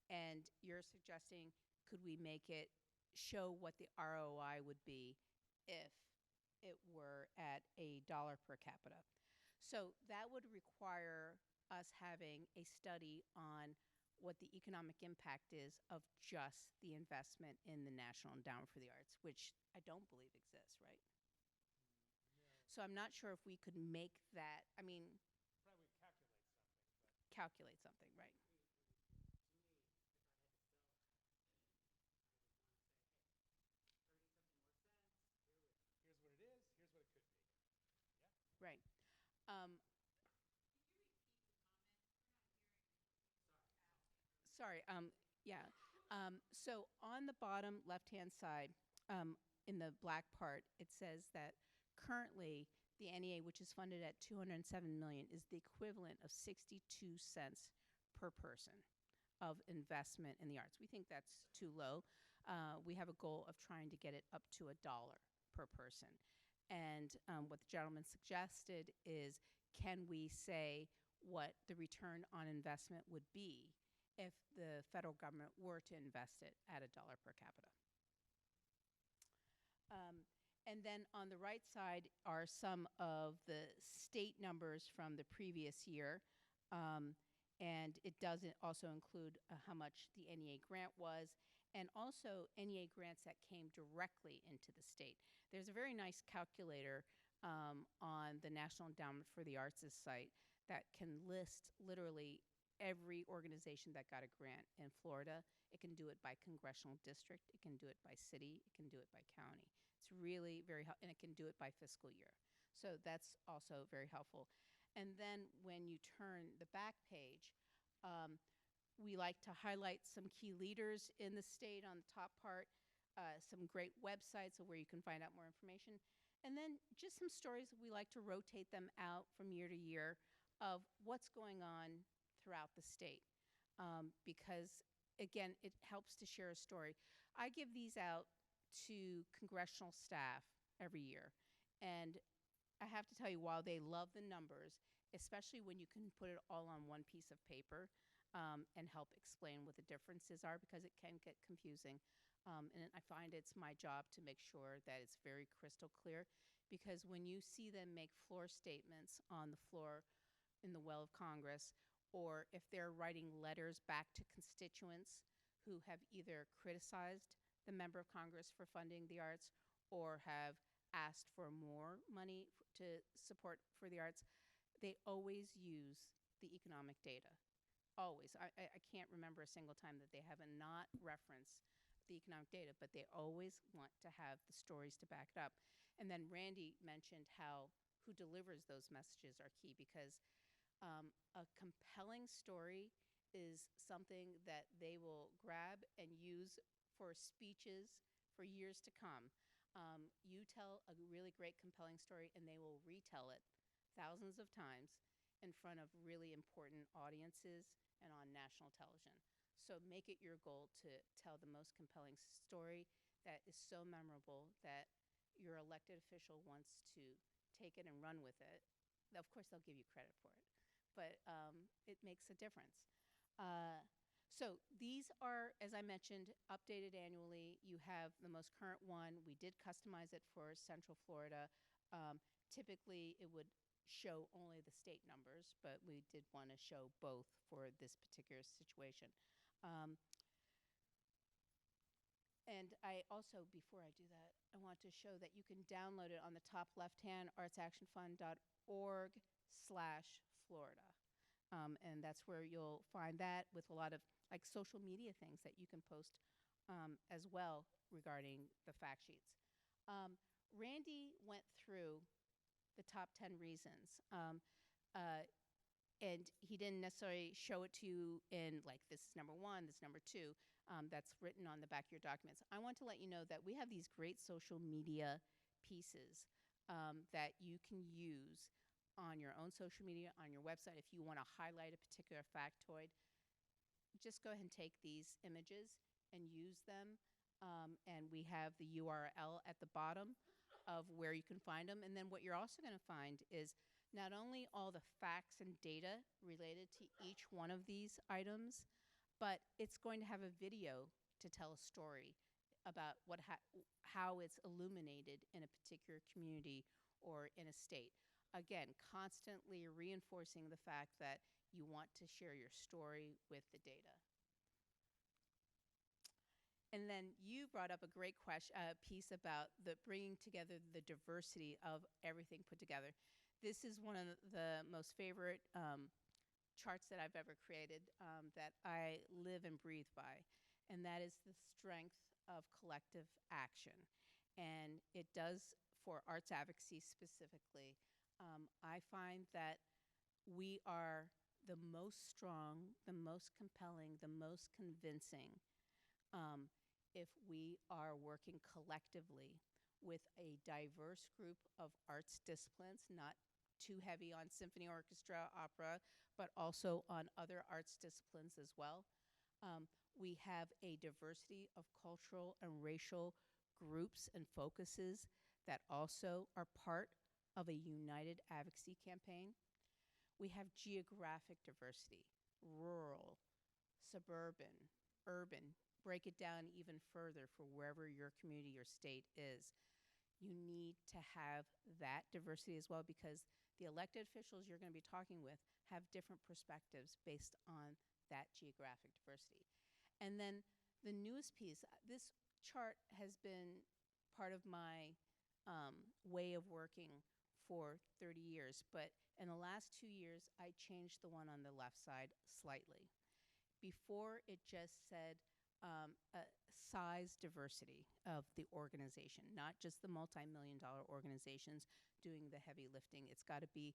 And you're suggesting, could we make it show what the ROI would be if it were at $1 per capita? So that would require us having a study on what the economic impact is of just the investment in the National Endowment for the Arts, which I don't believe exists, right? So I'm not sure if we could make that, Probably calculate something, right? here's what it is. Here's what it could be. Right. Um, Sorry. Yeah. So on the bottom left-hand side, in the black part, it says that currently the NEA, which is funded at $207 million, is the equivalent of 62 cents per person of investment in the arts. We think that's too low. We have a goal of trying to get it up to $1 per person. And what the gentleman suggested is, can we say what the return on investment would be if the federal government were to invest it at $1 per capita? And then on the right side are some of the state numbers from the previous year. And it doesn't also include how much the NEA grant was, and also NEA grants that came directly into the state. There's a very nice calculator on the National Endowment for the Arts' site that can list literally every organization that got a grant in Florida. It can do it by congressional district. It can do it by city. It can do it by county. It's really very helpful, and it can do it by fiscal year. So that's also very helpful. And then when you turn the back page, we like to highlight some key leaders in the state on the top part, some great websites of where you can find out more information, and then just some stories. We like to rotate them out from year to year of what's going on throughout the state, because, again, it helps to share a story. I give these out to congressional staff every year, and I have to tell you, while they love the numbers, especially when you can put it all on one piece of paper and help explain what the differences are, because it can get confusing. And I find it's my job to make sure that it's very crystal clear, because when you see them make floor statements on the floor in the well of Congress, or if they're writing letters back to constituents who have either criticized the member of Congress for funding the arts or have asked for more money to support for the arts, they always use the economic data. Always. I can't remember a single time that they have not referenced the economic data, but they always want to have the stories to back it up. And then Randy mentioned how who delivers those messages are key, because a compelling story is something that they will grab and use for speeches, for years to come. You tell a really great, compelling story, and they will retell it thousands of times in front of really important audiences and on national television. So make it your goal to tell the most compelling story that is so memorable that your elected official wants to take it and run with it. Of course, they'll give you credit for it, but it makes a difference. So these are, as I mentioned, updated annually. You have the most current one. We did customize it for Central Florida. Typically, it would show only the state numbers, but we did want to show both for this particular situation. And I also, before I do that, I want to show that you can download it on the top left-hand, artsactionfund.org/Florida. And that's where you'll find that with a lot of like social media things that you can post as well regarding the fact sheets. Randy went through the top 10 reasons. And he didn't necessarily show it to you in like, this is number one, this is number two. That's written on the back of your documents. I want to let you know that we have these great social media pieces that you can use on your own social media, on your website. If you want to highlight a particular factoid, just go ahead and take these images and use them. And we have the URL at the bottom of where you can find them. And then what you're also going to find is not only all the facts and data related to each one of these items, but it's going to have a video to tell a story about how it's illuminated in a particular community or in a state. Again, constantly reinforcing the fact that you want to share your story with the data. And then you brought up a great piece about the bringing together the diversity of everything put together. This is one of the most favorite charts that I've ever created that I live and breathe by, and that is the strength of collective action. And it does for arts advocacy specifically. I find that we are the most strong, the most compelling, the most convincing if we are working collectively with a diverse group of arts disciplines, not too heavy on symphony, orchestra, opera, but also on other arts disciplines as well. We have a diversity of cultural and racial groups and focuses that also are part of a united advocacy campaign. We have geographic diversity, rural, suburban, urban. Break it down even further for wherever your community or state is. You need to have that diversity as well, because the elected officials you're going to be talking with have different perspectives based on that geographic diversity. And then the newest piece, this chart has been part of my way of working for 30 years, but in the last 2 years, I changed the one on the left side slightly. Before, it just said size diversity of the organization, not just the multi-million-dollar organizations doing the heavy lifting. It's got to be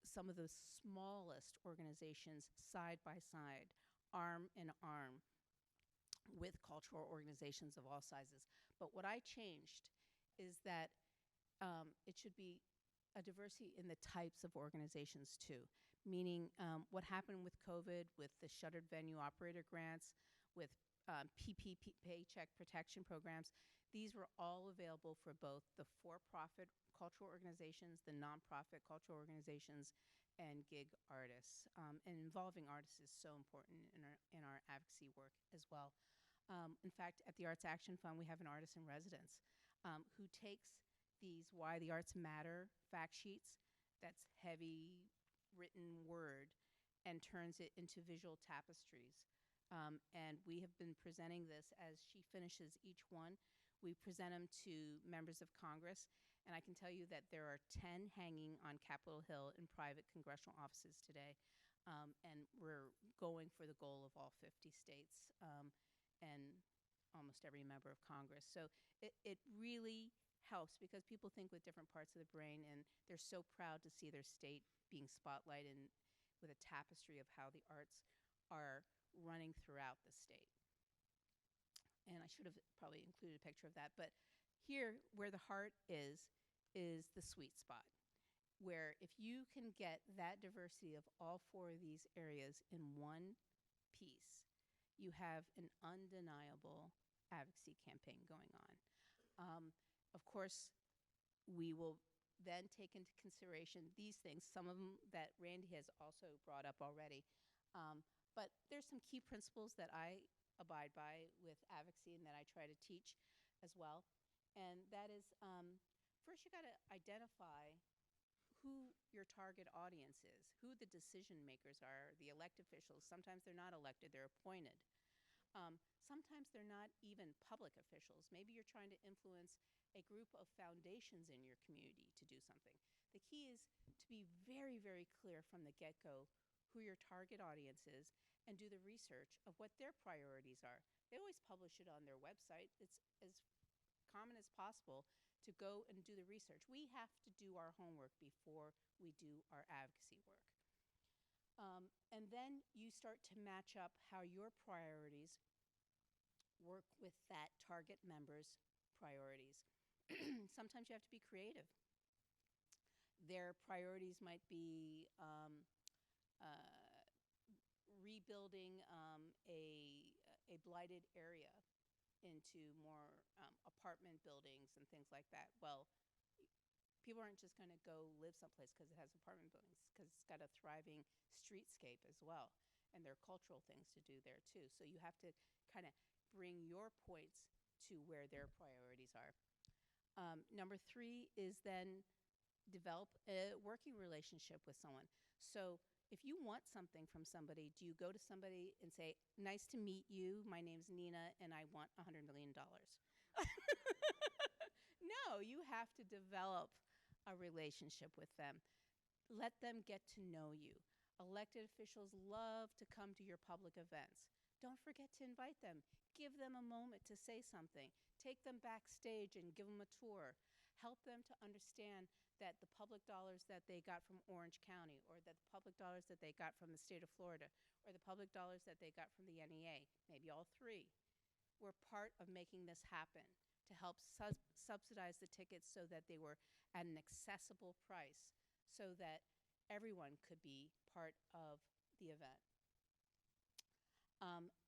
some of the smallest organizations side by side, arm in arm with cultural organizations of all sizes. But what I changed is that it should be a diversity in the types of organizations too, meaning what happened with COVID, with the shuttered venue operator grants, with PPP, Paycheck Protection Programs. These were all available for both the for-profit cultural organizations, the nonprofit cultural organizations, and gig artists. And involving artists is so important in our advocacy work as well. In fact, at the Arts Action Fund, we have an artist in residence who takes these Why the Arts Matter fact sheets, that's heavy written word, and turns it into visual tapestries. And we have been presenting this as she finishes each one. We present them to members of Congress, and I can tell you that there are 10 hanging on Capitol Hill in private congressional offices today. And we're going for the goal of all 50 states and almost every member of Congress. So it really helps, because people think with different parts of the brain, and they're so proud to see their state being spotlighted with a tapestry of how the arts are running throughout the state. and I should have probably included a picture of that. But here, where the heart is the sweet spot, where if you can get that diversity of all four of these areas in one piece, you have an undeniable advocacy campaign going on. Of course, we will then take into consideration these things, some of them that Randy has also brought up already. But there's some key principles that I abide by with advocacy and that I try to teach as well. And that is, first you got to identify who your target audience is, who the decision makers are, the elected officials. Sometimes they're not elected, they're appointed. Sometimes they're not even public officials. Maybe you're trying to influence a group of foundations in your community to do something. The key is to be very, very clear from the get-go who your target audience is and do the research of what their priorities are. They always publish it on their website. It's as common as possible to go and do the research. We have to do our homework before we do our advocacy work. And then you start to match up how your priorities work with that target member's priorities. Sometimes you have to be creative. Their priorities might be rebuilding a blighted area into more apartment buildings and things like that. Well, people aren't just going to go live someplace because it has apartment buildings, because it's got a thriving streetscape as well. And there are cultural things to do there too. So you have to kind of bring your points to where their priorities are. Number 3 is then develop a working relationship with someone. So if you want something from somebody, do you go to somebody and say, nice to meet you, my name's Nina, and I want $100 million? No, you have to develop a relationship with them. Let them get to know you. Elected officials love to come to your public events. Don't forget to invite them. Give them a moment to say something. Take them backstage and give them a tour. Help them to understand that the public dollars that they got from Orange County, or that the public dollars that they got from the state of Florida, or the public dollars that they got from the NEA, maybe all 3, were part of making this happen to help subsidize the tickets so that they were at an accessible price so that everyone could be part of the event.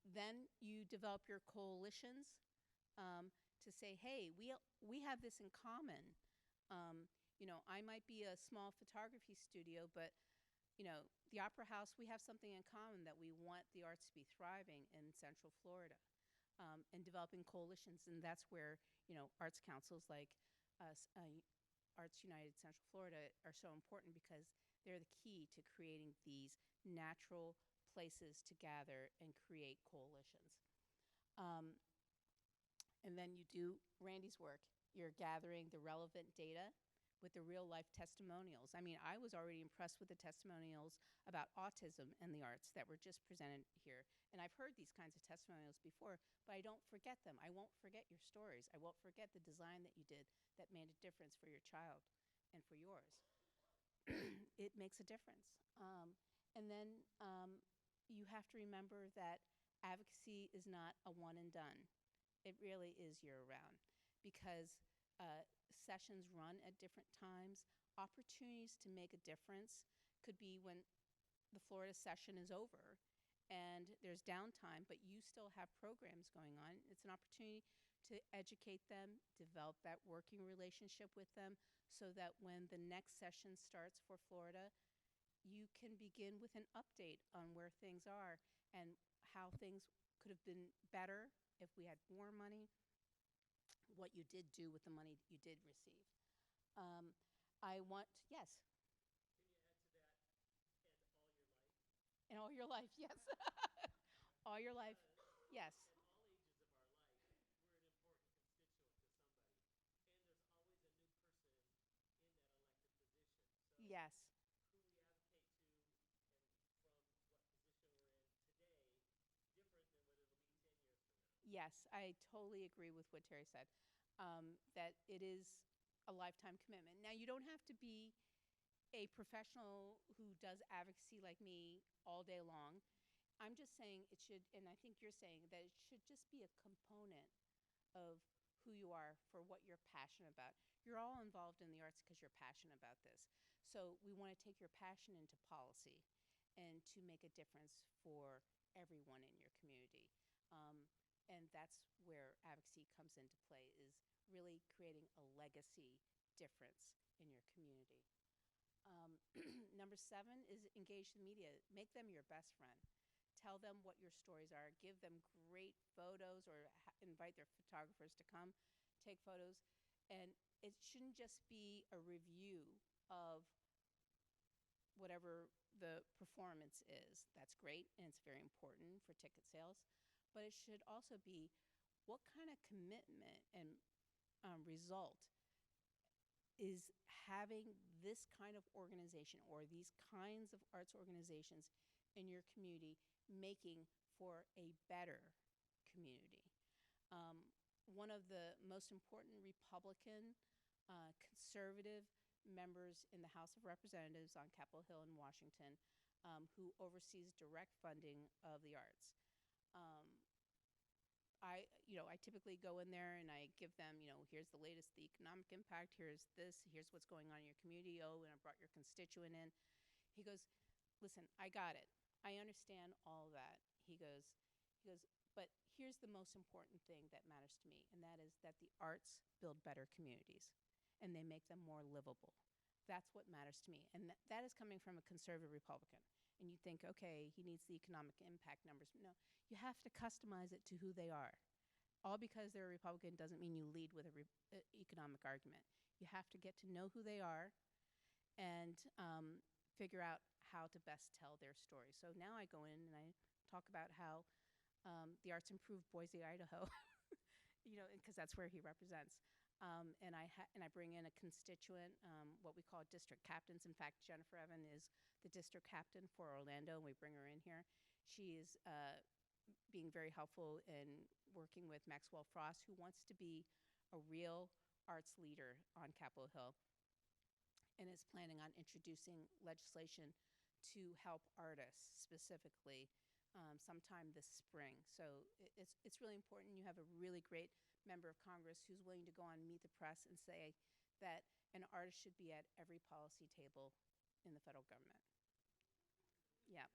Then you develop your coalitions to say, hey, we have this in common. I might be a small photography studio, but the Opera House, we have something in common, that we want the arts to be thriving in Central Florida, and developing coalitions. And that's where arts councils like Arts United Central Florida are so important, because they're the key to creating these natural places to gather and create coalitions. And then you do Randy's work. You're gathering the relevant data with the real-life testimonials. I mean, I was already impressed with the testimonials about autism and the arts that were just presented here. And I've heard these kinds of testimonials before, but I don't forget them. I won't forget your stories. I won't forget the design that you did that made a difference for your child and for yours. It makes a difference. And then you have to remember that advocacy is not a one and done. It really is year-round, because sessions run at different times. Opportunities to make a difference could be when the Florida session is over and there's downtime, but you still have programs going on. It's an opportunity to educate them, develop that working relationship with them, so that when the next session starts for Florida, you can begin with an update on where things are and how things could have been better if we had more money, what you did do with the money that you did receive. Yes? In all your life, yes. All your life, yes. Yes. Yes, I totally agree with what Terry said, that it is a lifetime commitment. Now, you don't have to be a professional who does advocacy like me all day long. I'm just saying it should, and I think you're saying that it should just be a component of who you are for what you're passionate about. You're all involved in the arts because you're passionate about this. So we want to take your passion into policy and to make a difference for everyone in your community. Um, and that's where advocacy comes into play, is really creating a legacy difference in your community. Number 7 is engage the media. Make them your best friend. Tell them what your stories are. Give them great photos, or invite their photographers to come take photos. And it shouldn't just be a review of whatever the performance is. That's great, and it's very important for ticket sales. But it should also be, what kind of commitment and result is having this kind of organization or these kinds of arts organizations in your community making for a better community. One of the most important Republican, conservative members in the House of Representatives on Capitol Hill in Washington, who oversees direct funding of the arts. I typically go in there and I give them, here's the latest, the economic impact, here's this, here's what's going on in your community. Oh, and I brought your constituent in. He goes, listen, I got it. I understand all that. He goes, but here's the most important thing that matters to me, and that is that the arts build better communities and they make them more livable. That's what matters to me. And that is coming from a conservative Republican. And you think, okay, he needs the economic impact numbers. No, you have to customize it to who they are. All because they're a Republican doesn't mean you lead with an economic argument. You have to get to know who they are and figure out how to best tell their story. So now I go in and I talk about how the arts improved Boise, Idaho, because that's where he represents. And I bring in a constituent, what we call district captains. In fact, Jennifer Evan is the district captain for Orlando, and we bring her in here. She is being very helpful in working with Maxwell Frost, who wants to be a real arts leader on Capitol Hill and is planning on introducing legislation to help artists specifically sometime this spring. So it's really important. You have a really great member of Congress who's willing to go on Meet the Press and say that an artist should be at every policy table in the federal government. Yeah.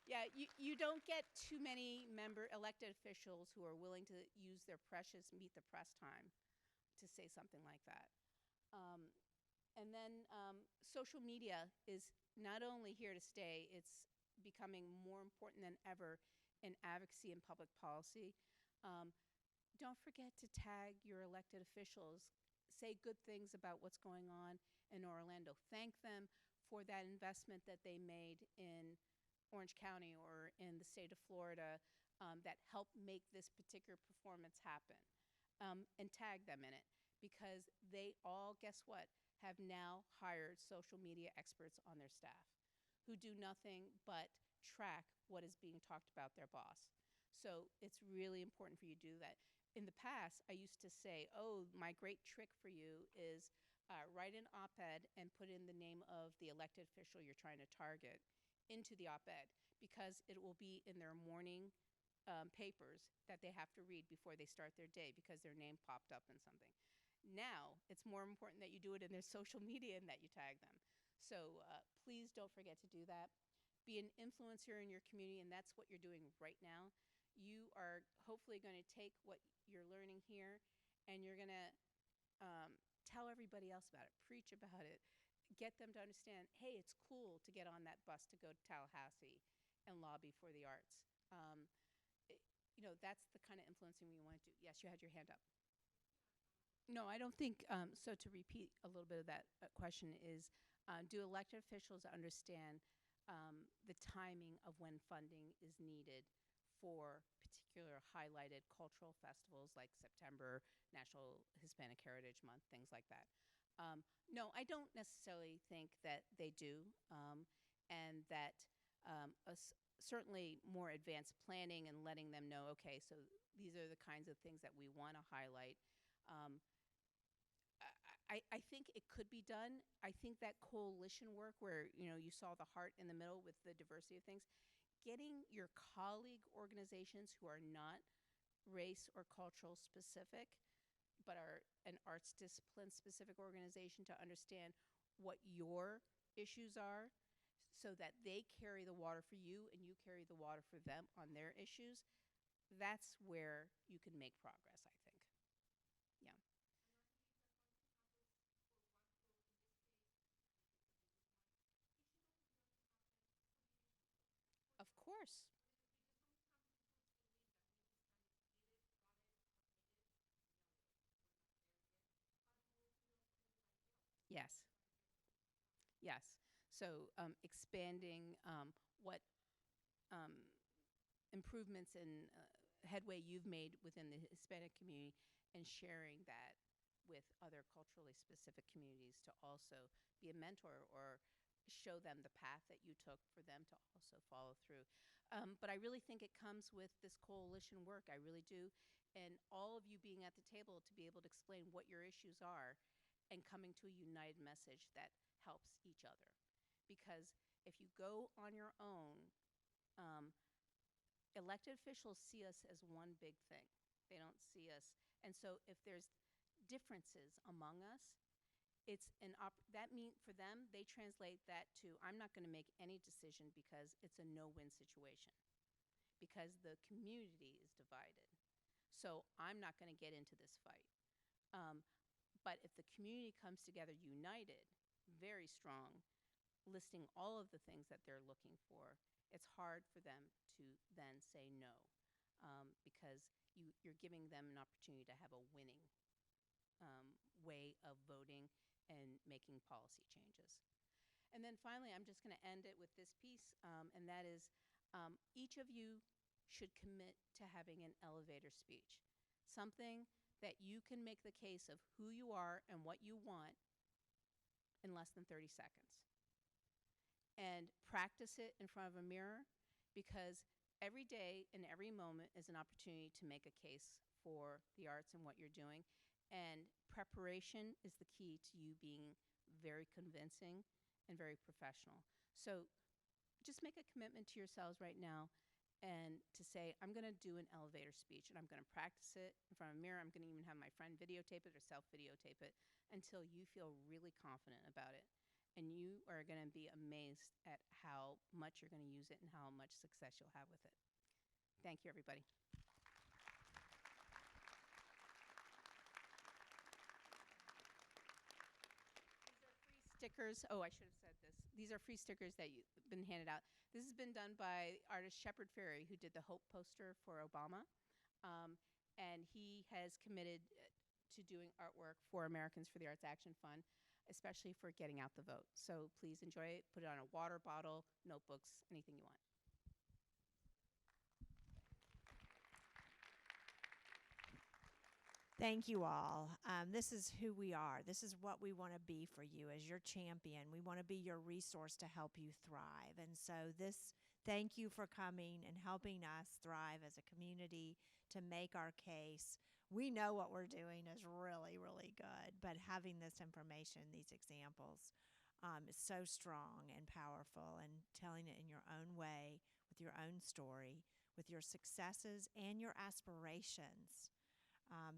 Yeah, you don't get too many elected officials who are willing to use their precious Meet the Press time to say something like that. And then social media is not only here to stay, it's becoming more important than ever in advocacy and public policy. Don't forget to tag your elected officials. Say good things about what's going on in Orlando. Thank them for that investment that they made in Orange County or in the state of Florida that helped make this particular performance happen. And tag them in it, because they all, guess what, have now hired social media experts on their staff who do nothing but track what is being talked about their boss. So it's really important for you to do that. In the past, I used to say, oh, my great trick for you is write an op-ed and put in the name of the elected official you're trying to target into the op-ed, because it will be in their morning papers that they have to read before they start their day because their name popped up in something. Now, it's more important that you do it in their social media and that you tag them. So please don't forget to do that. Be an influencer in your community, and that's what you're doing right now. You are hopefully going to take what you're learning here, and you're going to tell everybody else about it, preach about it, get them to understand, hey, it's cool to get on that bus to go to Tallahassee and lobby for the arts. That's the kind of influencing we want to do. Yes, you had your hand up. No, I don't think, so to repeat a little bit of that question is, do elected officials understand the timing of when funding is needed for particular highlighted cultural festivals like September, National Hispanic Heritage Month, things like that? No, I don't necessarily think that they do, and that certainly more advanced planning and letting them know, okay, so these are the kinds of things that we want to highlight. I think it could be done. I think that coalition work where, you saw the heart in the middle with the diversity of things, getting your colleague organizations who are not race or cultural specific, but are an arts discipline specific organization to understand what your issues are so that they carry the water for you and you carry the water for them on their issues. That's where you can make progress, I think. Yeah. Of course. Yes. Yes. So expanding what um, improvements and headway you've made within the Hispanic community and sharing that with other culturally specific communities to also be a mentor or show them the path that you took for them to also follow through. But I really think it comes with this coalition work. I really do. And all of you being at the table to be able to explain what your issues are and coming to a united message that helps each other. Because if you go on your own, um, elected officials see us as one big thing. They don't see us. And so if there's differences among us, that mean for them, they translate that to I'm not going to make any decision because it's a no-win situation because the community is divided. So I'm not going to get into this fight. Um, but if the community comes together united, very strong, listing all of the things that they're looking for, it's hard for them to then say no because you're giving them an opportunity to have a winning way of voting and making policy changes. And then finally, I'm just going to end it with this piece, and that is each of you should commit to having an elevator speech, something that you can make the case of who you are and what you want in less than 30 seconds. And practice it in front of a mirror because every day and every moment is an opportunity to make a case for the arts and what you're doing. And preparation is the key to you being very convincing and very professional. So just make a commitment to yourselves right now and to say, I'm going to do an elevator speech and I'm going to practice it in front of a mirror. I'm going to even have my friend videotape it or self-videotape it until you feel really confident about it. And you are going to be amazed at how much you're going to use it and how much success you'll have with it. Thank you, everybody. Stickers. Oh, I should have said this. These are free stickers that have been handed out. This has been done by artist Shepard Fairey, who did the Hope poster for Obama. And he has committed to doing artwork for Americans for the Arts Action Fund, especially for getting out the vote. So please enjoy it. Put it on a water bottle, notebooks, anything you want. Thank you all. This is who we are. This is what we want to be for you as your champion. We want to be your resource to help you thrive. And so thank you for coming and helping us thrive as a community to make our case. We know what we're doing is really, really good, but having this information, these examples, is so strong and powerful, and telling it in your own way, with your own story, with your successes and your aspirations.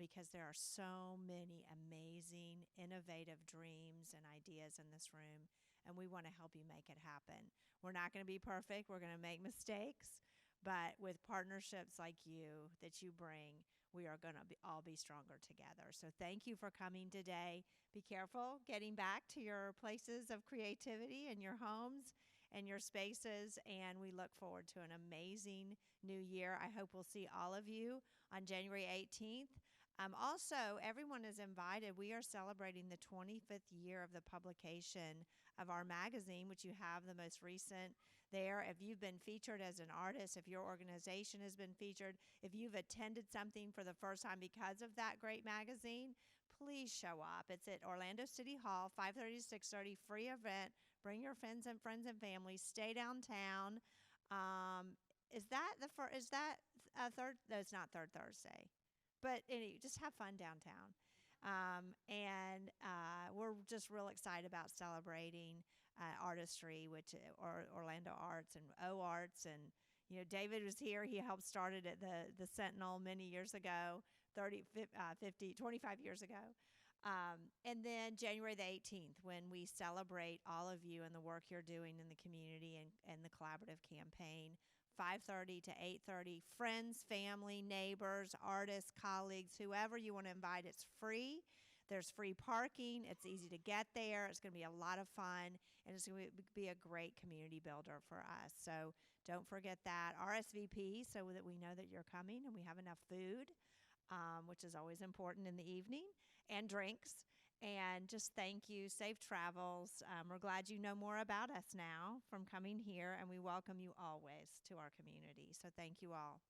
Because there are so many amazing, innovative dreams and ideas in this room, and we want to help you make it happen. We're not going to be perfect. We're going to make mistakes, but with partnerships like you that you bring, we are going to all be stronger together. So thank you for coming today. Be careful getting back to your places of creativity and your homes and your spaces, and we look forward to an amazing new year. I hope we'll see all of you on January 18th. Also, everyone is invited. We are celebrating the 25th year of the publication of our magazine, which you have the most recent there. If you've been featured as an artist, if your organization has been featured, if you've attended something for the first time because of that great magazine, please show up. It's at Orlando City Hall, 5:30 to 6:30, free event. Bring your friends and family. Stay downtown. Is that third? No, it's not third Thursday. But anyway, just have fun downtown. We're just real excited about celebrating artistry, which or Orlando Arts and O Arts, and David was here. He helped start it at the Sentinel many years ago, 25 years ago. And then January the 18th, when we celebrate all of you and the work you're doing in the community and the collaborative campaign, 5:30 to 8:30. Friends, family, neighbors, artists, colleagues, whoever you want to invite. It's free. There's free parking. It's easy to get there. It's going to be a lot of fun, and it's going to be a great community builder for us. So don't forget that. RSVP so that we know that you're coming and we have enough food, which is always important in the evening, and drinks. And just thank you. Safe travels. We're glad you know more about us now from coming here, and we welcome you always to our community. So thank you all.